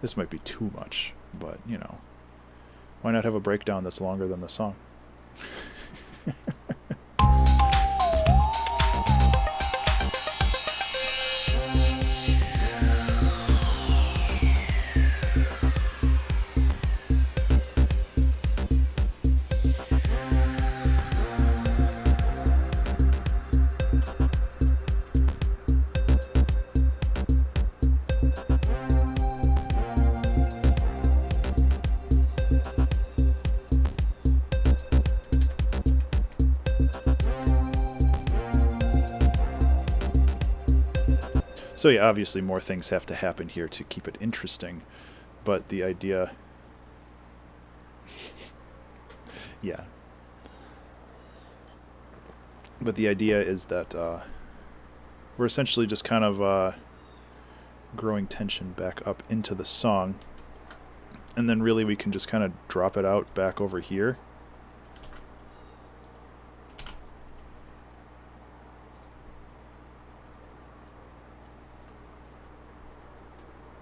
This might be too much, but, you know, why not have a breakdown that's longer than the song? So yeah, obviously more things have to happen here to keep it interesting, but the idea... yeah. But the idea is that we're essentially just kind of growing tension back up into the song, and then really we can just kind of drop it out back over here.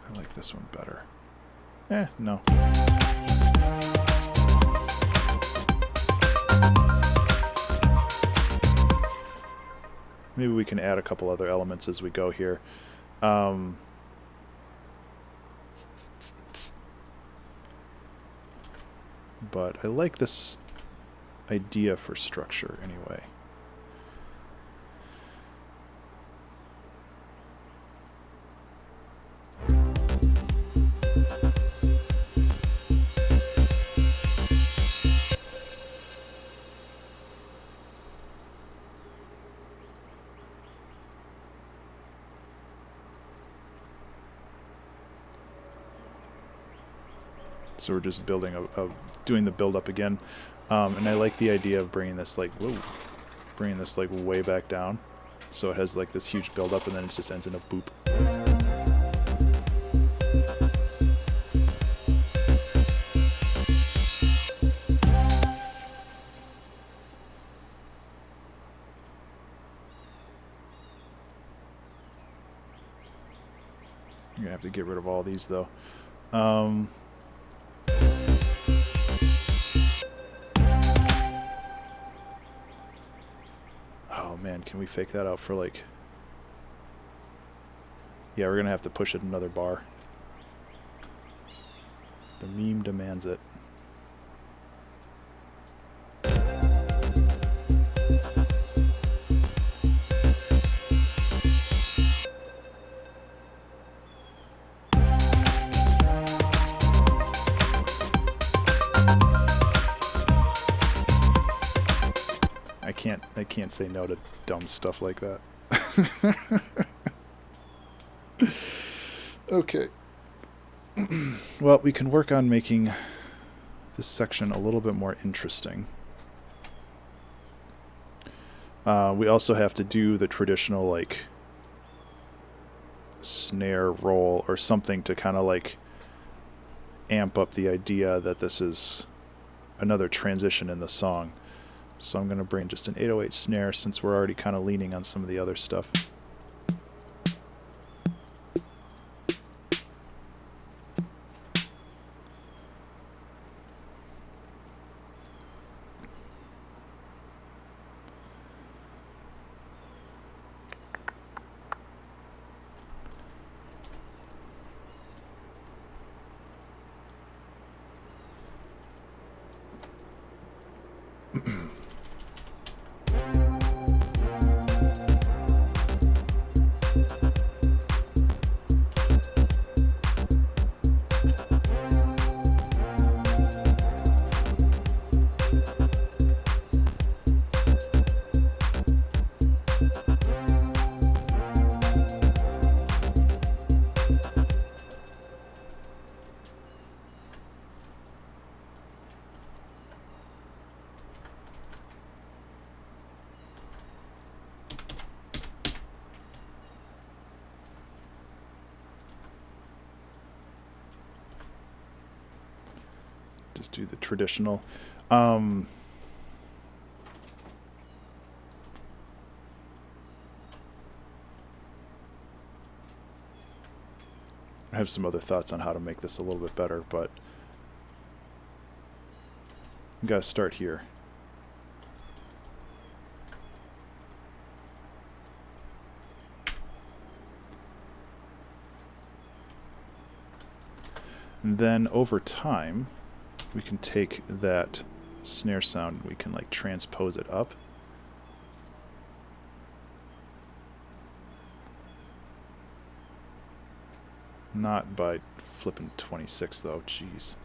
I like this one better. No. Maybe we can add a couple other elements as we go here. But I like this idea for structure anyway. So we're just building doing the build up again, and I like the idea of bringing this like way back down, so it has like this huge build up, and then it just ends in a boop. You're gonna have to get rid of all these though. Oh man, can we fake that out for like... Yeah, we're gonna have to push it another bar. The meme demands it. I can't say no to dumb stuff like that. Okay. Well, we can work on making this section a little bit more interesting. We also have to do the traditional like snare roll or something to kind of like amp up the idea that this is another transition in the song. So I'm going to bring just an 808 snare since we're already kind of leaning on some of the other stuff. Just do the traditional. I have some other thoughts on how to make this a little bit better, but you gotta start here. And then over time, we can take that snare sound, we can like transpose it up. Not by flipping 26 though, jeez.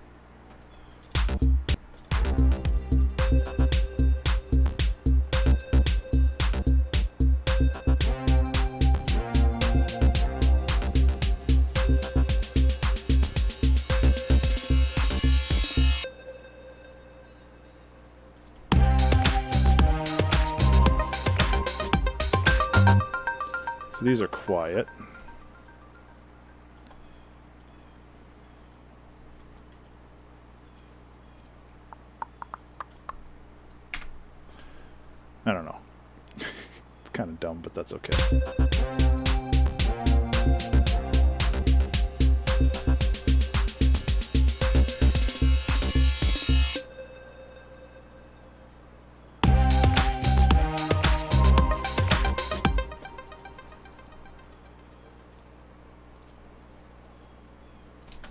So these are quiet. I don't know. It's kind of dumb, but that's okay.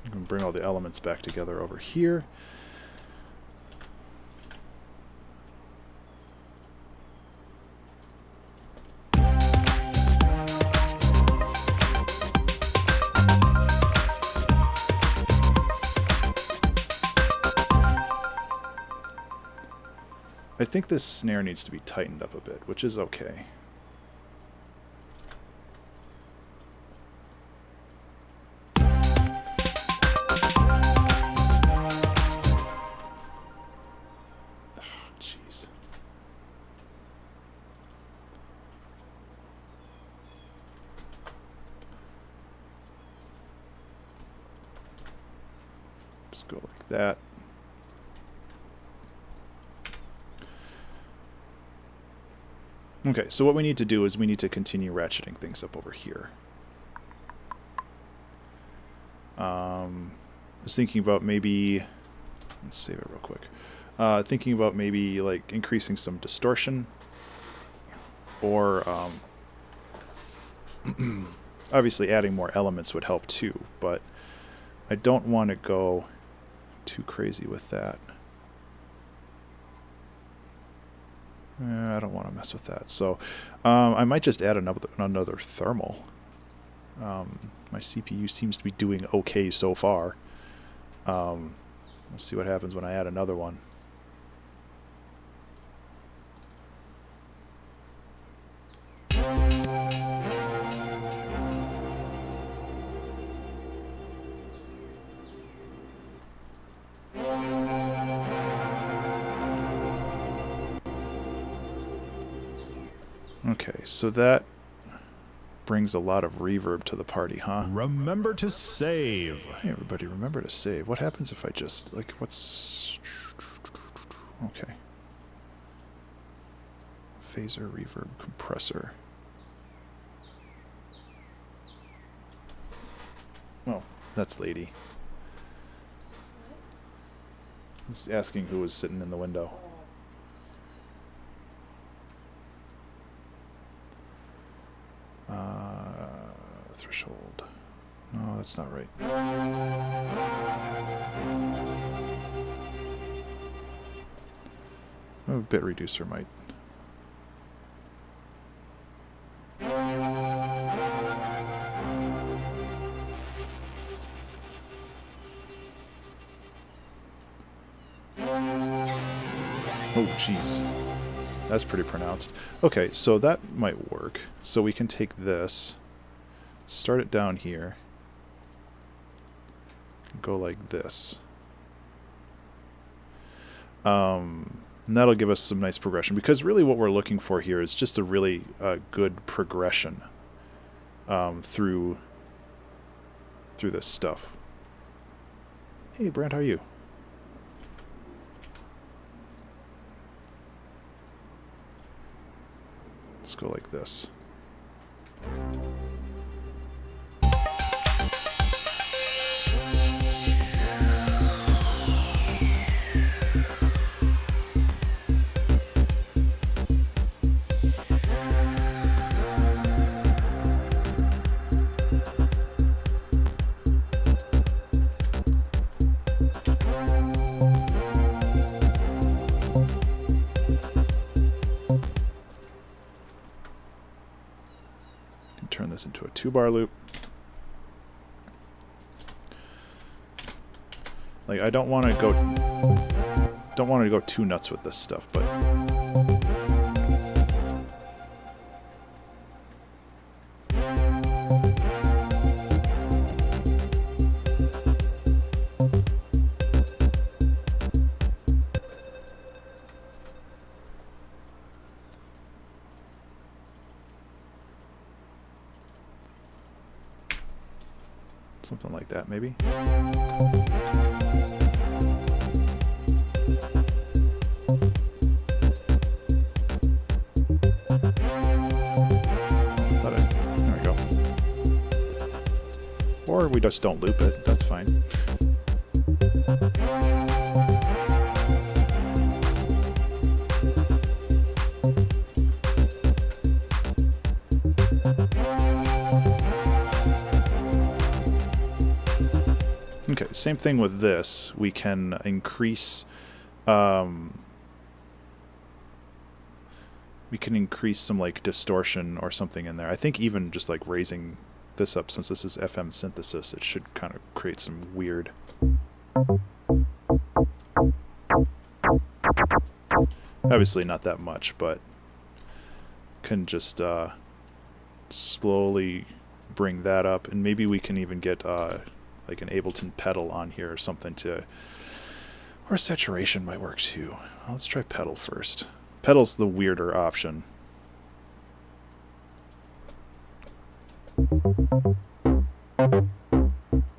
I'm going to bring all the elements back together over here. I think this snare needs to be tightened up a bit, which is okay. Jeez. Just go like that. Okay, so what we need to do is we need to continue ratcheting things up over here. I was thinking about maybe, let's save it real quick. Thinking about maybe like increasing some distortion, or obviously adding more elements would help too, but I don't want to go too crazy with that. I don't want to mess with that, so I might just add another thermal. My CPU seems to be doing okay so far. We'll see what happens when I add another one. Okay, so that brings a lot of reverb to the party, huh?
Remember to save.
Hey, everybody, remember to save. What happens if I just, like, what's... Okay. Phaser, reverb, compressor. Oh, that's Lady. Just asking who was sitting in the window. Threshold. No, that's not right. A bit reducer might. Oh, jeez. That's pretty pronounced. Okay, so that might work. So we can take this, start it down here, go like this. And that'll give us some nice progression, because really what we're looking for here is just a really good progression through this stuff. Hey, Brent, how are you? Let's go like this. Turn this into a 2-bar loop. Like, I don't want to go too nuts with this stuff, but Something like that, maybe. There we go. Or we just don't loop it. That's fine. Okay, same thing with this. We can increase some like distortion or something in there. I think even just like raising this up, since this is FM synthesis, it should kind of create some weird. Obviously not that much, but can just slowly bring that up, and maybe we can even get like an Ableton pedal on here or something to, or saturation might work too. Well, let's try pedal first. Pedal's the weirder option.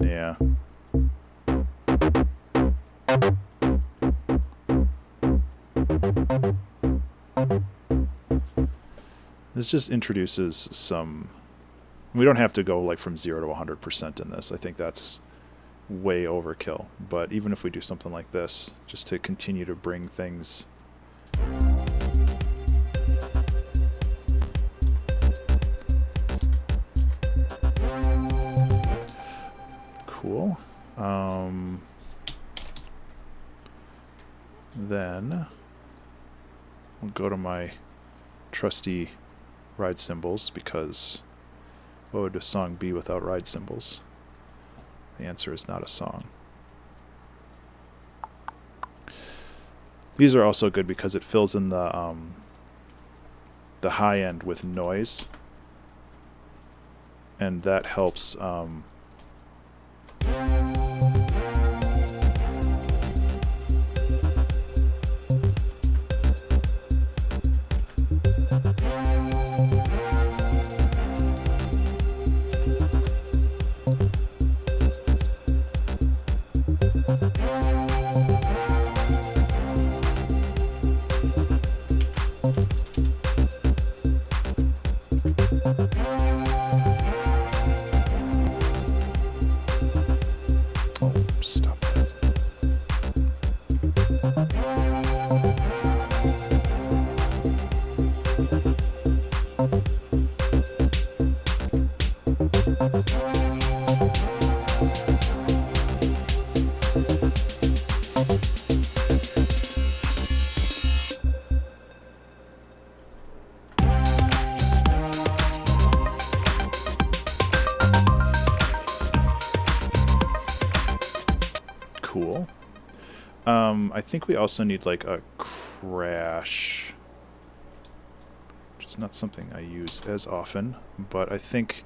Yeah. This just introduces some. We don't have to go like from 0 to 100% in this. I think that's way overkill. But even if we do something like this, just to continue to bring things. Cool. Then we'll go to my trusty ride cymbals, because what would a song be without ride cymbals? The answer is not a song. These are also good because it fills in the high end with noise, and that helps. Cool. I think we also need like a crash, which is not something I use as often, but I think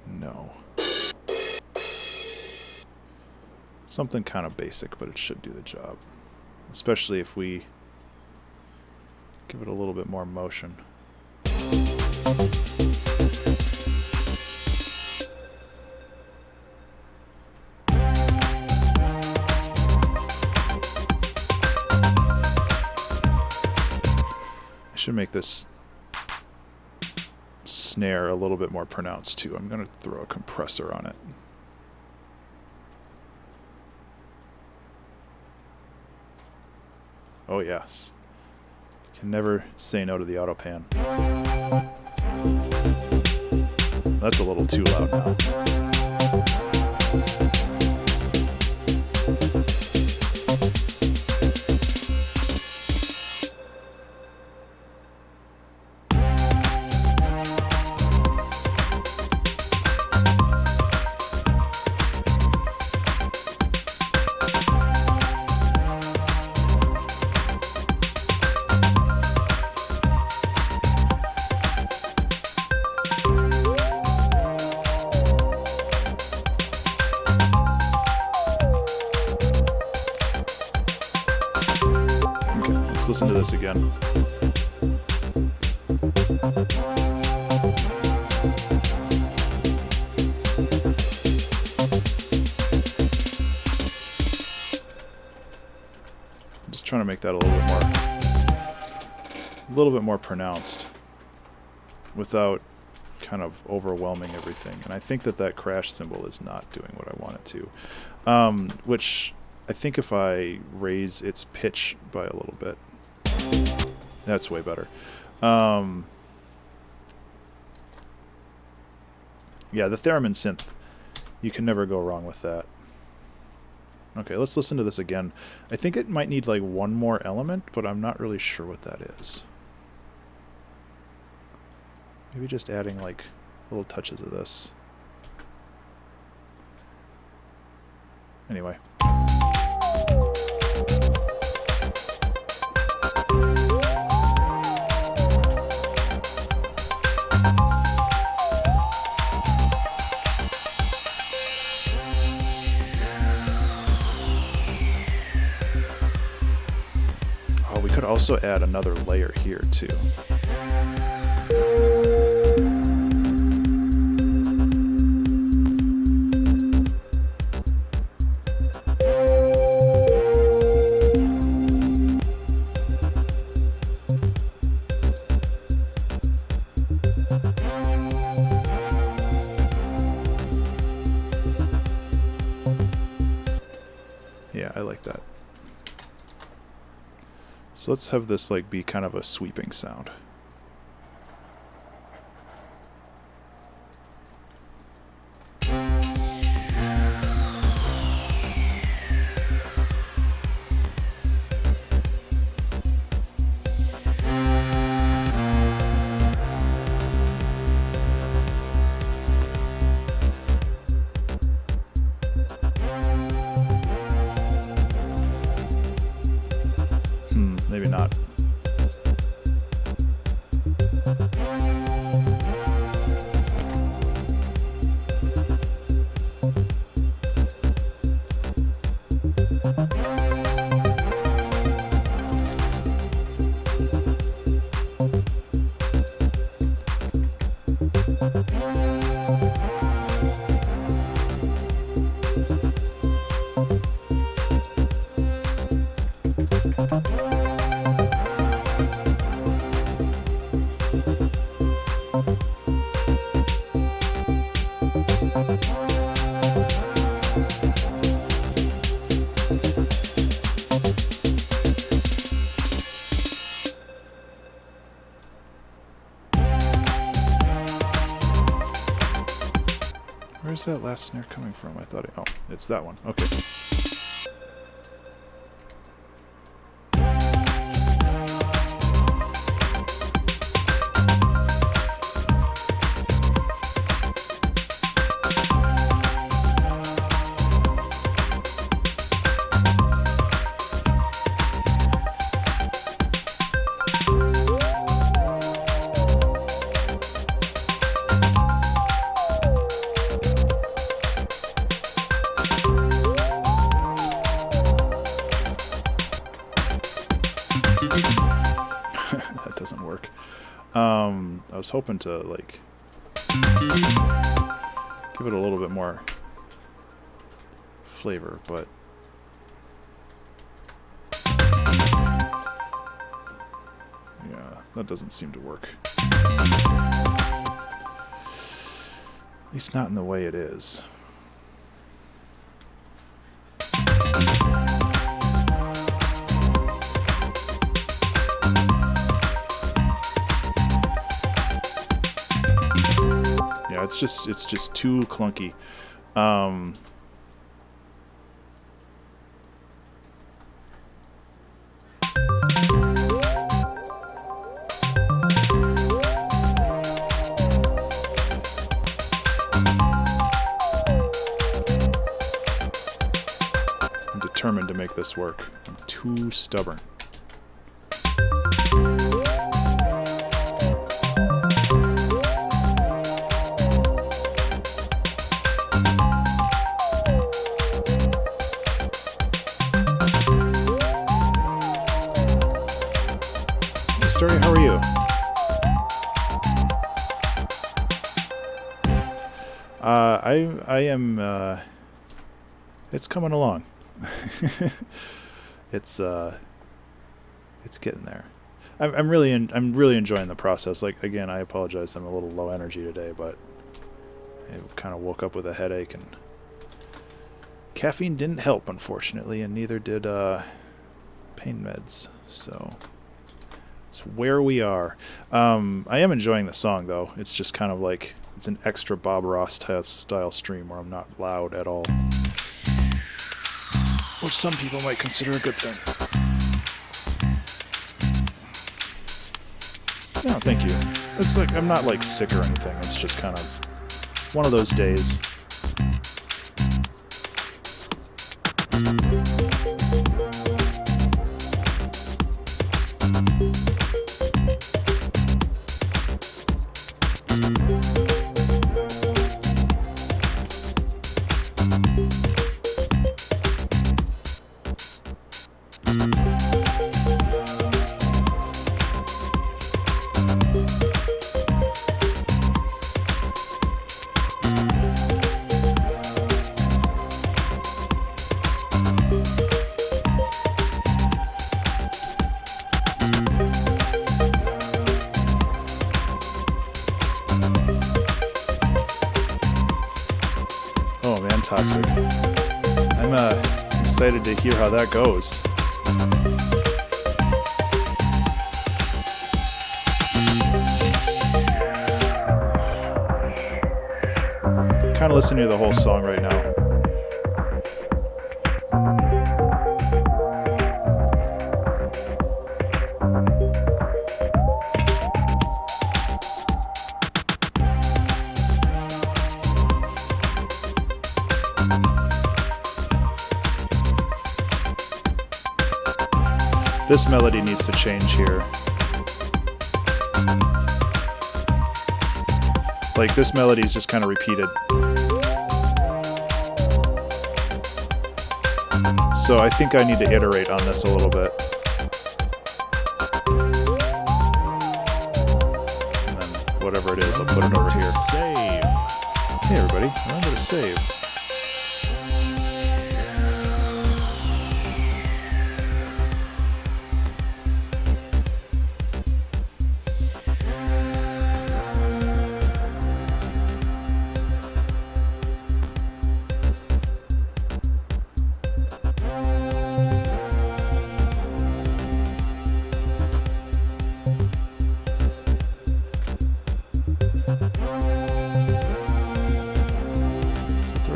no. Something kind of basic, but it should do the job, especially if we give it a little bit more motion. Should make this snare a little bit more pronounced too. I'm going to throw a compressor on it. Oh yes. Can never say no to the auto pan. That's a little too loud now. Listen to this again. trying to make that a little bit more pronounced without kind of overwhelming everything. And I think that crash cymbal is not doing what I want it to. Which I think if I raise its pitch by a little bit, that's way better. Yeah, the theremin synth, you can never go wrong with that. Okay, let's listen to this again. I think it might need like one more element, but I'm not really sure what that is. Maybe just adding like little touches of this. Anyway. Oh, we could also add another layer here too. Yeah, I like that. So let's have this like be kind of a sweeping sound. Maybe not. Where's that last snare coming from? I thought oh, it's that one. Okay. That doesn't work. I was hoping to like give it a little bit more flavor, but yeah, that doesn't seem to work. At least not in the way it is. Yeah, it's just too clunky. I'm determined to make this work. I'm too stubborn. Story, how are you? I am. It's coming along. It's it's getting there. I'm really enjoying the process. Like, again, I apologize. I'm a little low energy today, but I kind of woke up with a headache, and caffeine didn't help, unfortunately, and neither did pain meds. So it's where we are. I am enjoying the song, though. It's just kind of like it's an extra Bob Ross style stream where I'm not loud at all, which some people might consider a good thing. No, thank you. Looks like I'm not like sick or anything. It's just kind of one of those days. Toxic. I'm excited to hear how that goes. Kind of listening to the whole song right now. This melody needs to change here. Like, this melody is just kind of repeated. So I think I need to iterate on this a little bit. And then whatever it is, I'll put it over here.
Save.
Hey everybody, remember to save.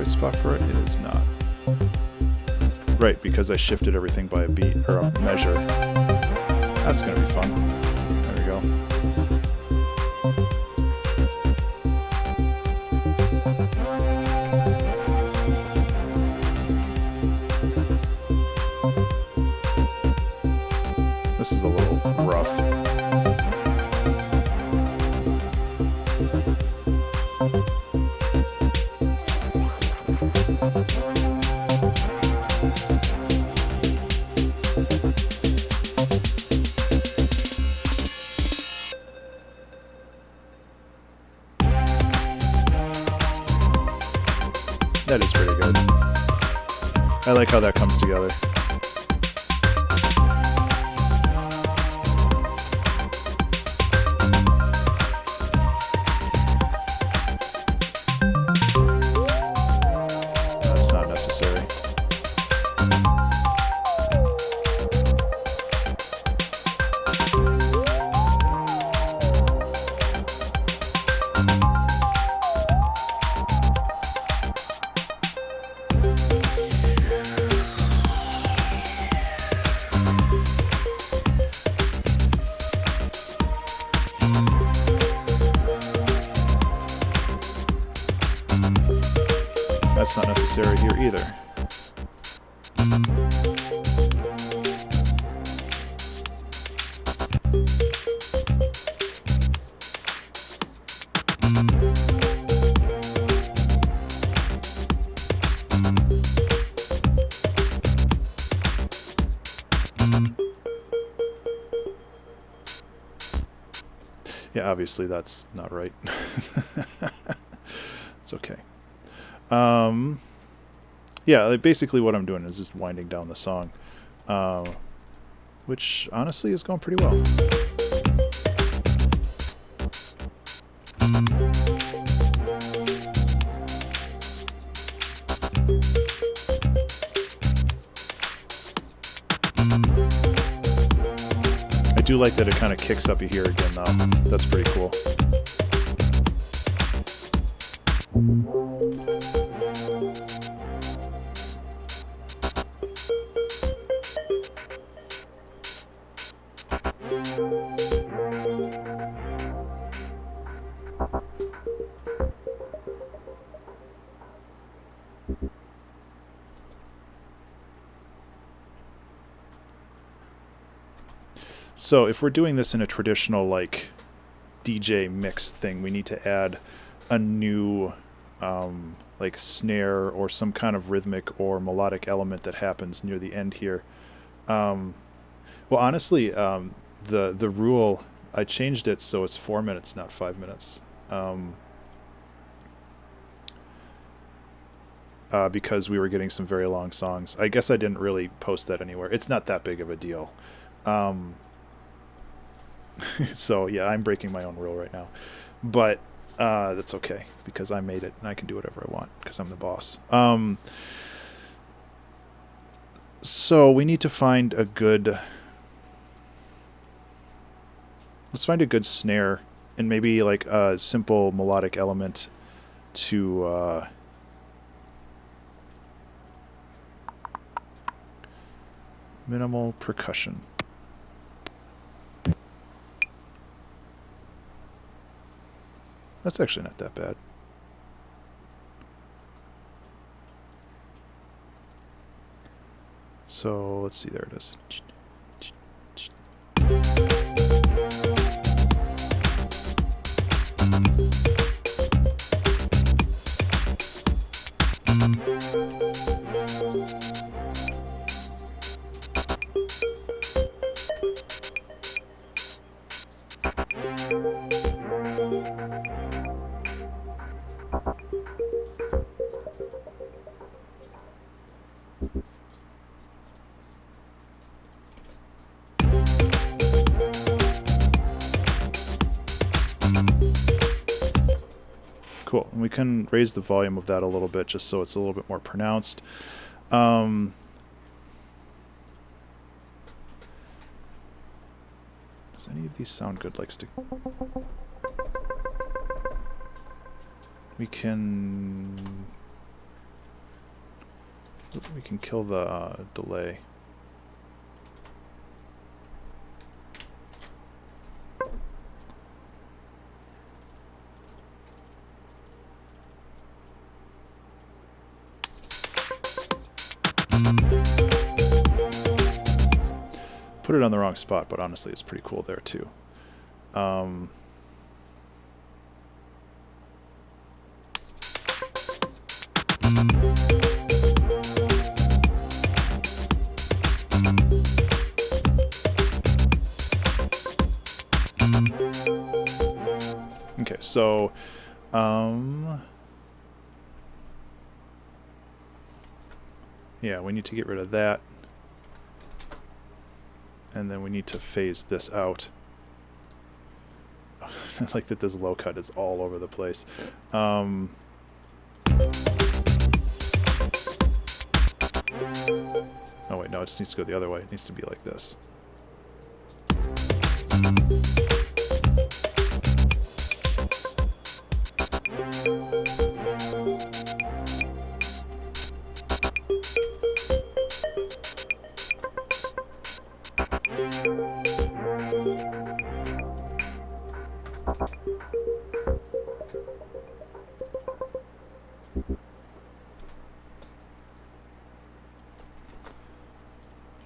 Spot for it? It is not. Right, because I shifted everything by a beat or a measure. That's gonna be fun. There we go. This is a little rough. That is pretty good. I like how that comes together. That's not necessary. That's not necessary here either. Yeah, obviously that's not right. It's okay. Yeah, like basically what I'm doing is just winding down the song. which honestly is going pretty well. I do like that it kind of kicks up here again though. That's pretty cool. So if we're doing this in a traditional like DJ mix thing, we need to add a new like snare or some kind of rhythmic or melodic element that happens near the end here. Well, honestly, the rule, I changed it so it's 4 minutes, not 5 minutes. Because we were getting some very long songs. I guess I didn't really post that anywhere. It's not that big of a deal. So yeah, I'm breaking my own rule right now, but that's okay because I made it and I can do whatever I want because I'm the boss. So we need to find a good, let's find a good snare and maybe like a simple melodic element to minimal percussion. That's actually not that bad. So let's see, there it is. Cool. And we can raise the volume of that a little bit just so it's a little bit more pronounced. Does any of these sound good? Like stick. We can kill the delay. Put it on the wrong spot, but honestly, it's pretty cool there too. Okay, so yeah, we need to get rid of that. And then we need to phase this out. I like that this low cut is all over the place. Oh wait, no, it just needs to go the other way. It needs to be like this.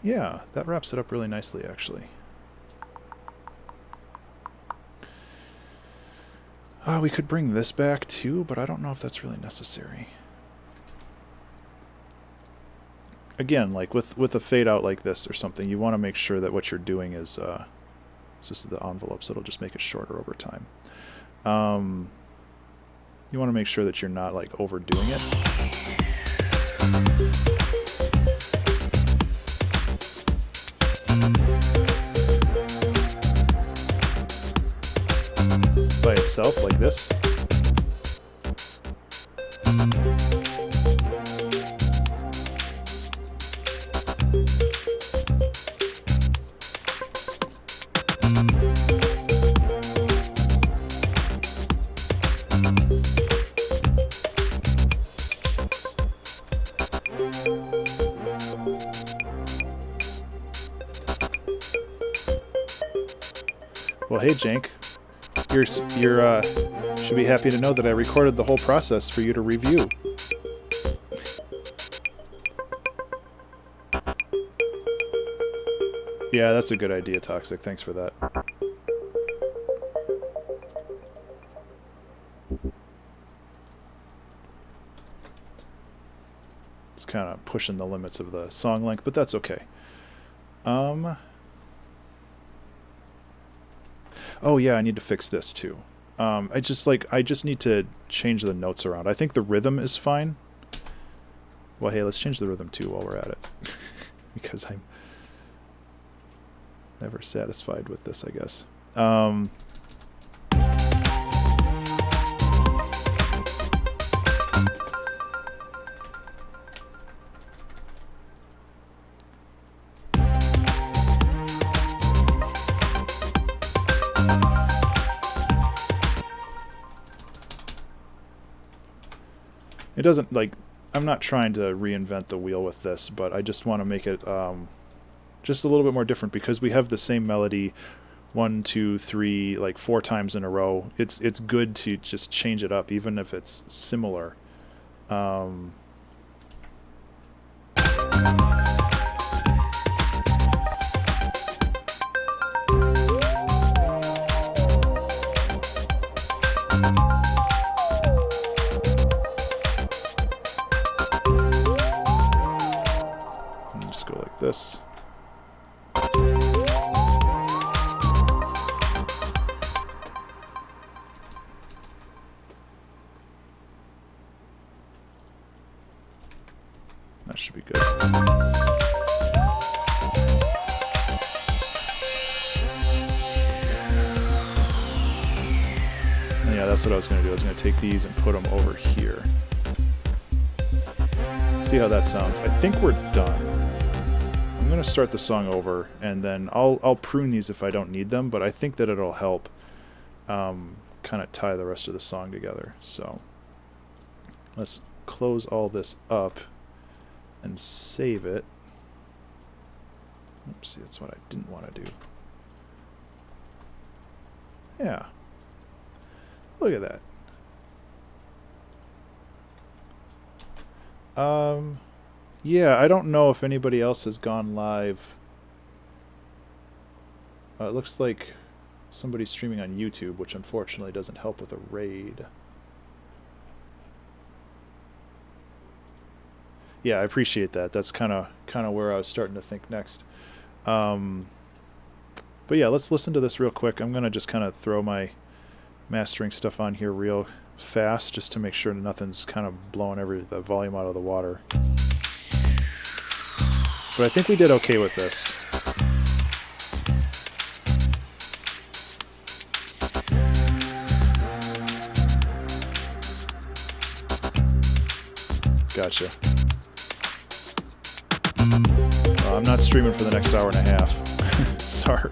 Yeah, that wraps it up really nicely, actually. We could bring this back too, but I don't know if that's really necessary. Again, like with a fade out like this or something, you want to make sure that what you're doing is this is the envelope, so it'll just make it shorter over time. You want to make sure that you're not like overdoing it. by itself like this. Well, hey, Jank. You should be happy to know that I recorded the whole process for you to review. Yeah, that's a good idea, Toxic. Thanks for that. It's kind of pushing the limits of the song length, but that's okay. Oh yeah, I need to fix this too. I just need to change the notes around. I think the rhythm is fine. Well, hey, let's change the rhythm too while we're at it. Because I'm never satisfied with this, I guess. It doesn't, like, I'm not trying to reinvent the wheel with this, but I just want to make it just a little bit more different because we have the same melody 1, 2, 3, like 4 times in a row. It's good to just change it up, even if it's similar. Just go like this. That should be good. Yeah, that's what I was going to do. I was going to take these and put them over here. See how that sounds. I think we're done. I'm going to start the song over, and then I'll prune these if I don't need them, but I think that it'll help kind of tie the rest of the song together. So let's close all this up and save it. Oopsie, that's what I didn't want to do. Yeah. Look at that. Yeah, I don't know if anybody else has gone live. It looks like somebody's streaming on YouTube, which unfortunately doesn't help with a raid. Yeah, I appreciate that. That's kind of where I was starting to think next. But yeah, let's listen to this real quick. I'm gonna just kind of throw my mastering stuff on here real fast, just to make sure nothing's kind of blowing the volume out of the water. But I think we did okay with this. Gotcha. I'm not streaming for the next hour and a half. Sorry.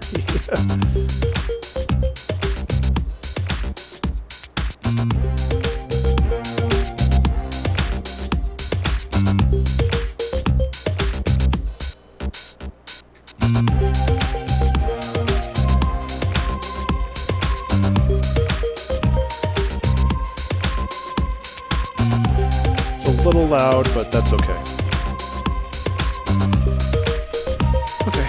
It's a little loud, but that's okay. Okay.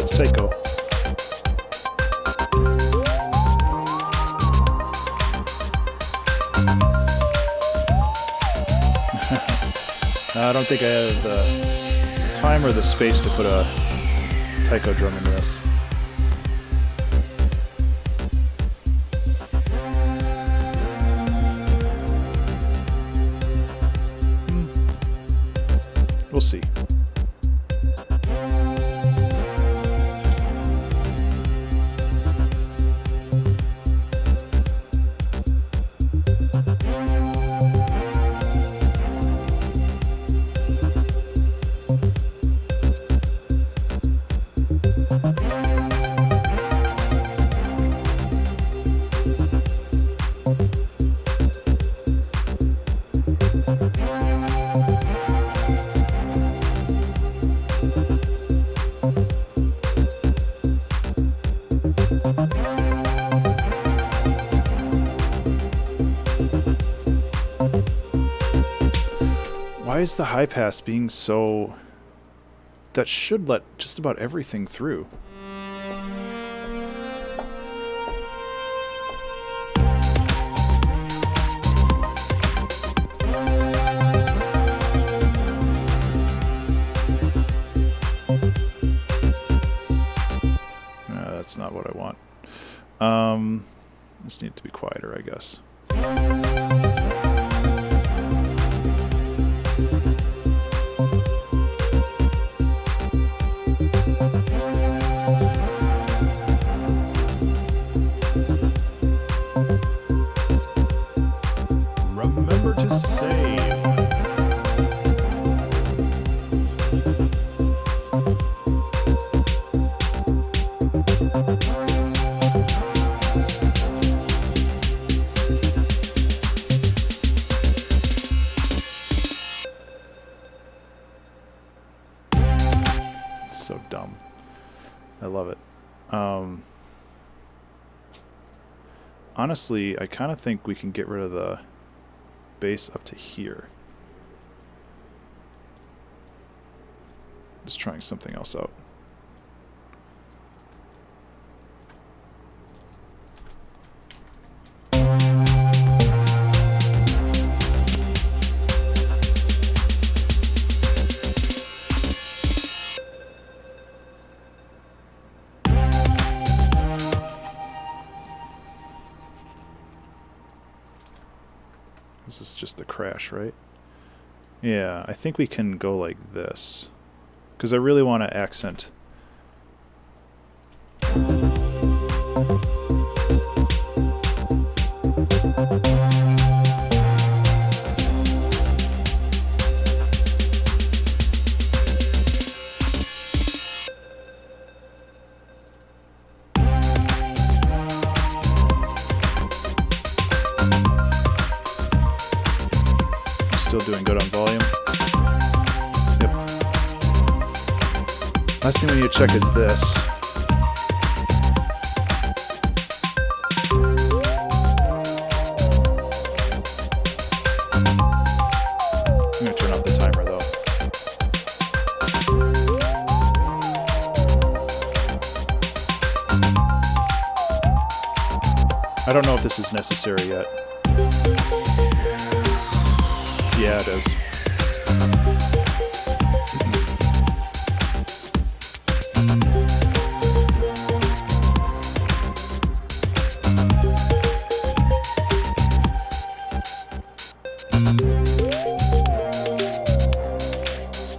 That's Tycho. I don't think I have the time or the space to put a Tycho drum in this. We'll see. Why is the high pass being so... That should let just about everything through. That's not what I want. This needs to be quieter, I guess.
Remember to save.
So dumb. I love it. Honestly, I kind of think we can get rid of the bass up to here. Just trying something else out. This is just the crash, right? Yeah, I think we can go like this. Because I really want to accent. Still doing good on volume. Yep. Last thing we need to check is this. I'm going to turn off the timer though. I don't know if this is necessary yet. Yeah, it is.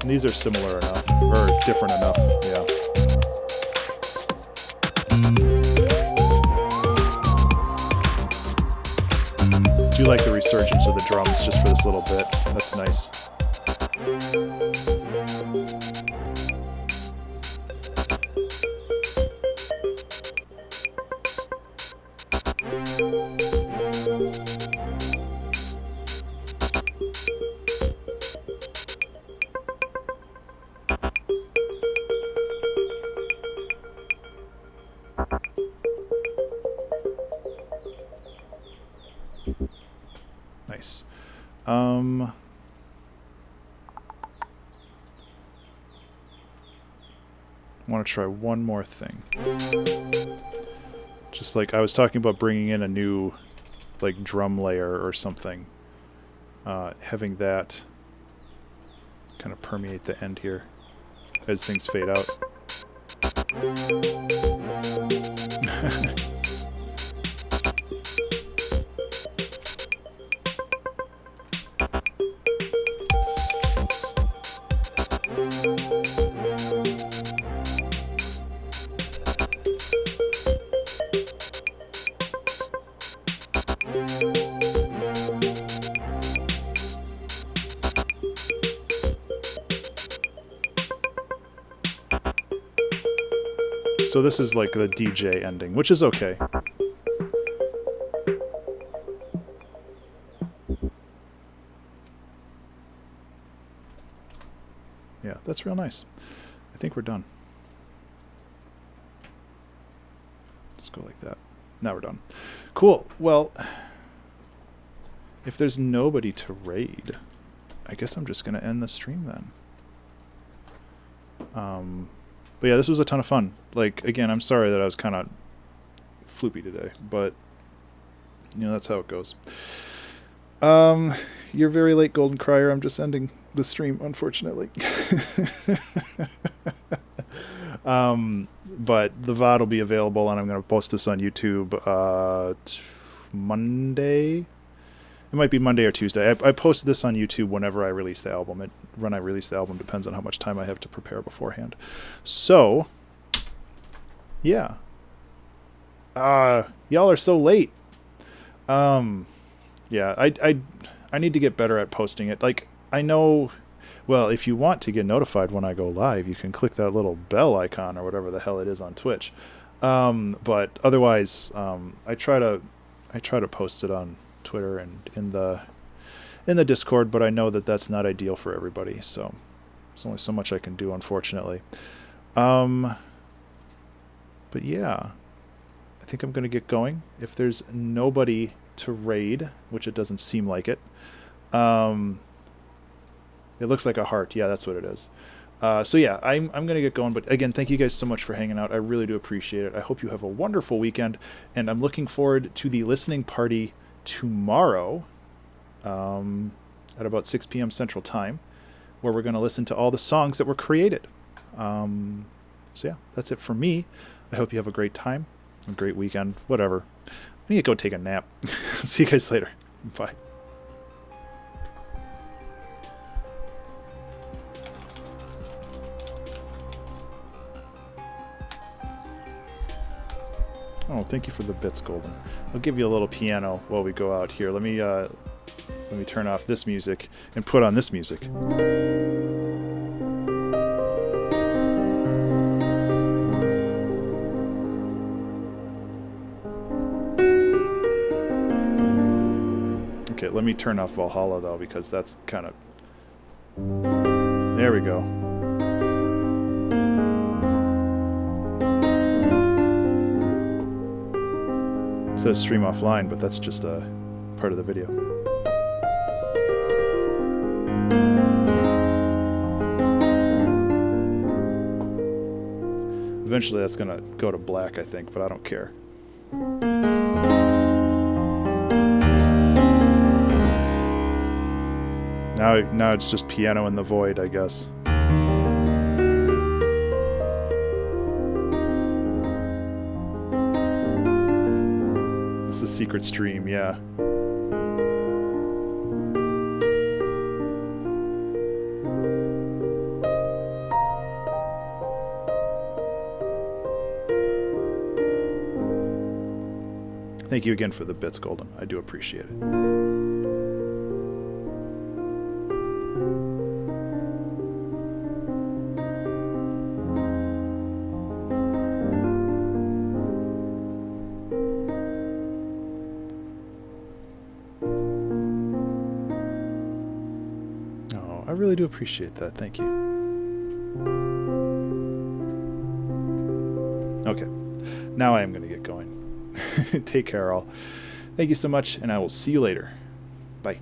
And these are similar enough, or different enough, yeah. I do like the resurgence of the drums just for this little bit. That's nice. Nice. I want to try one more thing. Just like I was talking about bringing in a new like drum layer or something. Having that kind of permeate the end here as things fade out. So this is like the DJ ending, which is okay. Yeah, that's real nice. I think we're done. Let's go like that. Now we're done. Cool. Well, if there's nobody to raid, I guess I'm just going to end the stream then. But yeah, this was a ton of fun. Like, again, I'm sorry that I was kind of floopy today, but, you know, that's how it goes. You're very late, Golden Crier. I'm just ending the stream, unfortunately. But the VOD will be available, and I'm going to post this on YouTube Monday. It might be Monday or Tuesday. I post this on YouTube whenever I release the album. When I release the album depends on how much time I have to prepare beforehand. So, yeah. Y'all are so late. Yeah, I need to get better at posting it. Like, I know, well, if you want to get notified when I go live, you can click that little bell icon or whatever the hell it is on Twitch. But otherwise, I try to post it on Twitter and in the Discord, but I know that that's not ideal for everybody, so there's only so much I can do, unfortunately. But yeah, I think I'm going to get going. If there's nobody to raid, which it doesn't seem like it, it looks like a heart. Yeah, that's what it is. So yeah, I'm going to get going. But again, thank you guys so much for hanging out. I really do appreciate it. I hope you have a wonderful weekend, and I'm looking forward to the listening party tomorrow at about 6 p.m. Central Time, where we're going to listen to all the songs that were created. So yeah, that's it for me. I hope you have a great time, a great weekend, whatever. I need to go take a nap. See you guys later. Bye. Oh, thank you for the bits, Golden. I'll give you a little piano while we go out here. Let me turn off this music and put on this music. Okay, let me turn off Valhalla though, because that's kind of... There we go. It says stream offline, but that's just a part of the video. Eventually that's going to go to black, I think, but I don't care. Now it's just piano in the void, I guess. It's a secret stream, yeah. Thank you again for the bits, Golden. I do appreciate it. Oh, I really do appreciate that. Thank you. Okay. Now I am going to get going. Take care, all. Thank you so much, and I will see you later. Bye.